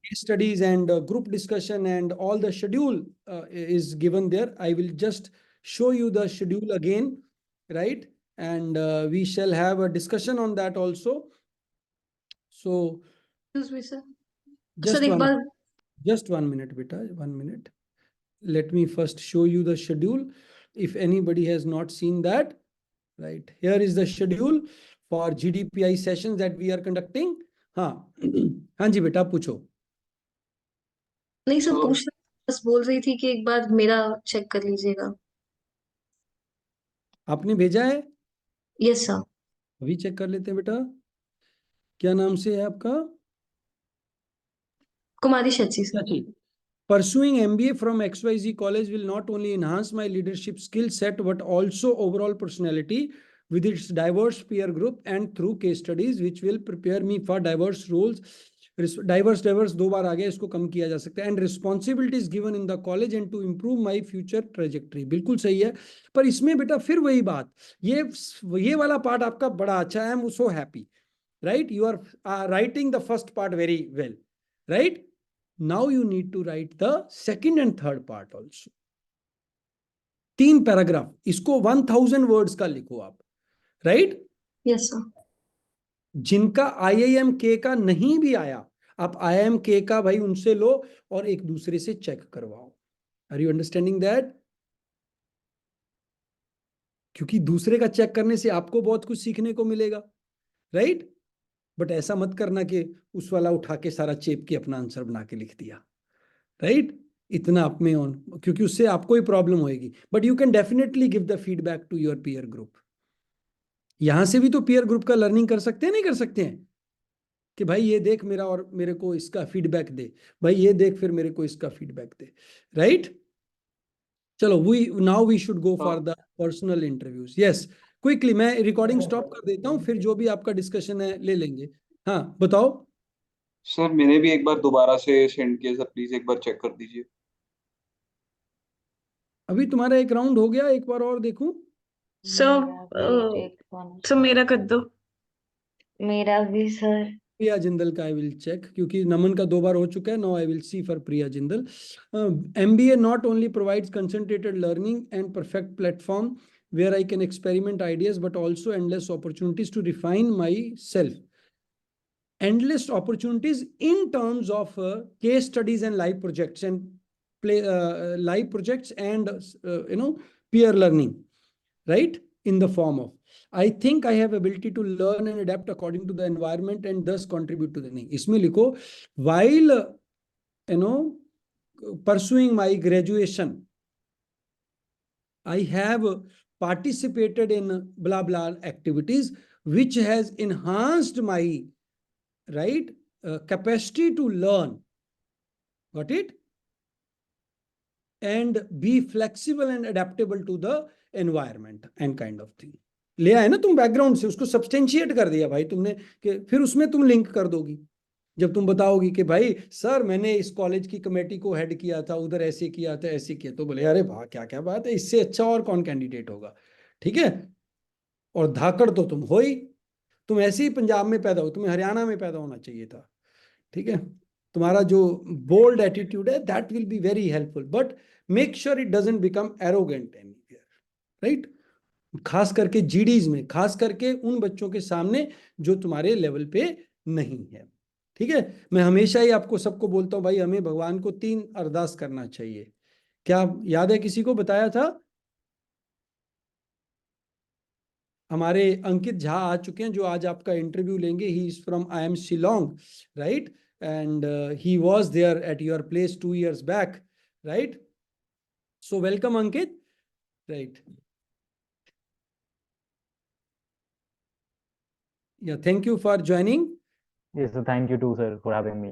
case studies and group discussion, and all the schedule is given there. I will just show you the schedule again, right? and we shall have a discussion on that also. So
Excuse me, sir.
just
Sir, एक बार
just 1 minute, beta, 1 minute. Let me first show you the schedule. If anybody has not seen that, right? Here is the schedule for GDPI sessions that we are conducting. हाँ हाँ जी बेटा पूछो.
नहीं sir,
So,
पूछ बस बोल रही थी कि एक बार मेरा चेक कर लीजिएगा.
आपने भेजा है?
Yes sir.
अभी चेक कर लेते हैं बेटा. क्या नाम से है आपका?
Kumari Shachi sir.
Shachi. Pursuing MBA from XYZ college will not only enhance my leadership skill set, but also overall personality with its diverse peer group and through case studies, which will prepare me for diverse roles. Diverse 2 बार आ गया, इसको कम किया जा सकता है. And responsibilities given in the college and to improve my future trajectory. बिल्कुल सही है. पर इसमें बेटा फिर वही बात, ये वाला पार्ट आपका बड़ा अच्छा है. I am so happy, right? You are writing the first part very well, right? Now you need to write the second and third part also. 3 paragraph, इसको 1000 वर्ड्स का लिखो आप, राइट?
Yes sir.
जिनका IIM के का नहीं भी आया, आप IIM के का भाई उनसे लो और एक दूसरे से चेक करवाओ. Are you understanding that? क्योंकि दूसरे का चेक करने से आपको बहुत कुछ सीखने को मिलेगा, राइट? बट ऐसा मत करना कि उस वाला उठा के सारा चेप के अपना आंसर बना के लिख दिया, राइट? इतना आप में ऑन, क्योंकि उससे आपको ही प्रॉब्लम होएगी. But you can definitely give the feedback to your peer group. यहां से भी तो पीयर ग्रुप का लर्निंग कर सकते हैं, नहीं कर सकते हैं? कि भाई ये देख मेरा और मेरे को इसका फीडबैक दे, भाई ये देख फिर मेरे को इसका फीडबैक दे, राइट? चलो we should go for the personal interviews. Yes, quickly मैं रिकॉर्डिंग स्टॉप कर देता हूं, फिर जो भी आपका डिस्कशन है ले लेंगे. हाँ बताओ.
सर मैंने भी एक बार दोबारा से सेंड किया सर, प्लीज एक बार चेक कर दीजिए.
अभी तुम्हारा एक राउंड हो गया, एक बार और देखूं.
सर मेरा कर दो.
मेरा भी सर.
प्रिया जिंदल का आई विल चेक, क्योंकि नमन का 2 बार हो चुका है. Now I will see for Priya Jindal. MBA not only provides concentrated learning and perfect platform where I can experiment ideas, but also endless opportunities to refine myself. Endless opportunities in terms of case studies and live projects and live projects and peer learning, right? In the form of, I think I have ability to learn and adapt according to the environment and thus contribute to the नहीं. इसमें लिखो while pursuing my graduation, I have participated in blah blah activities which has enhanced my capacity to learn. Got it? And be flexible and adaptable to the environment and kind of thing. ले आए ना तुम background से, उसको substantiate कर दिया भाई तुमने, कि फिर उसमें तुम लिंक कर दोगी जब तुम बताओगी कि भाई सर मैंने इस कॉलेज की कमेटी को हेड किया था, उधर ऐसे किया था, ऐसे किया. तो बोले अरे वाह क्या क्या बात है, इससे अच्छा और कौन कैंडिडेट होगा. ठीक है? और धाकड़ तो तुम हो ही, तुम ऐसे ही पंजाब में पैदा हो, तुम्हें हरियाणा में पैदा होना चाहिए था. ठीक है? तुम्हारा जो बोल्ड एटीट्यूड है that will be very helpful, but make sure it doesn't become arrogant anywhere, right? खास करके जीडीज में, खास करके उन बच्चों के सामने जो तुम्हारे लेवल पे नहीं है. ठीक है? मैं हमेशा ही आपको सबको बोलता हूं भाई हमें भगवान को 3 अरदास करना चाहिए. क्या याद है, किसी को बताया था? हमारे अंकित झा आ चुके हैं जो आज आपका इंटरव्यू लेंगे. He is from IIM Shillong, right? And he was there at your place 2 years back, right? So welcome Ankit, right? Yeah, thank you for joining.
Yes, so thank you too, sir, for having me.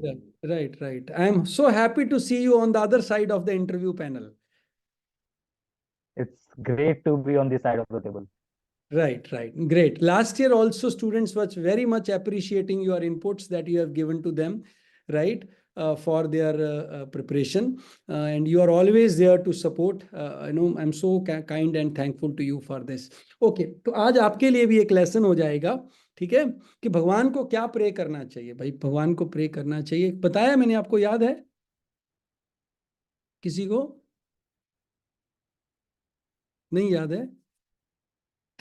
Right. I am so happy to see you on the other side of the interview panel.
It's great to be on this side of the table.
Right. Great. Last year also students were very much appreciating your inputs that you have given to them, right? For their preparation. And you are always there to support. I'm so kind and thankful to you for this. Okay, तो आज आपके लिए भी एक lesson हो जाएगा. ठीक है? कि भगवान को क्या प्रे करना चाहिए. भाई भगवान को प्रे करना चाहिए, बताया मैंने आपको, याद है किसी को? नहीं याद है?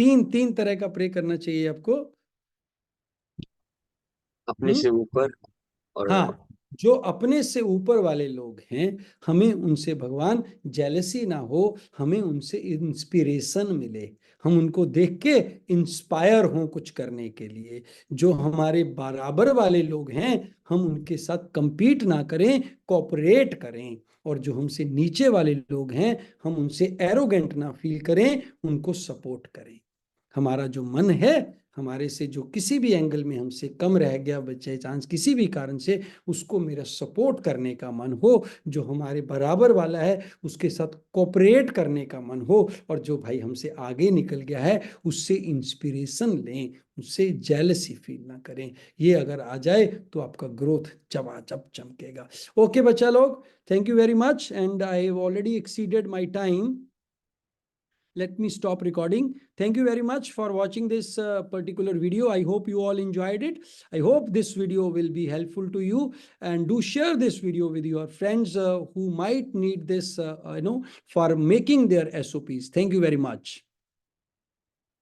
तीन तरह का प्रे करना चाहिए आपको।
अपने से ऊपर और
हाँ, जो अपने से ऊपर वाले लोग हैं, हमें उनसे भगवान जेलसी ना हो, हमें उनसे इंस्पिरेशन मिले, हम उनको देख के इंस्पायर हों कुछ करने के लिए। जो हमारे बराबर वाले लोग हैं, हम उनके साथ compete ना करें, कोऑपरेट करें। और जो हमसे नीचे वाले लोग हैं, हम उनसे एरोगेंट ना फील करें, उनको सपोर्ट करें। हमारा जो मन है, हमारे से जो किसी भी एंगल में हमसे कम रह गया बच्चे चांस किसी भी कारण से, उसको मेरा सपोर्ट करने का मन हो। जो हमारे बराबर वाला है, उसके साथ कोऑपरेट करने का मन हो। और जो भाई हमसे आगे निकल गया है, उससे इंस्पिरेशन लें, उससे जेलसी फील ना करें। ये अगर आ जाए तो आपका ग्रोथ चमाचम चमकेगा। ओके बच्चा लोग, thank you very much, and I have already exceeded my time. Let me stop recording. Thank you very much for watching this particular video. I hope you all enjoyed it. I hope this video will be helpful to you, and do share this video with your friends who might need this, for making their SOPs. Thank you very much.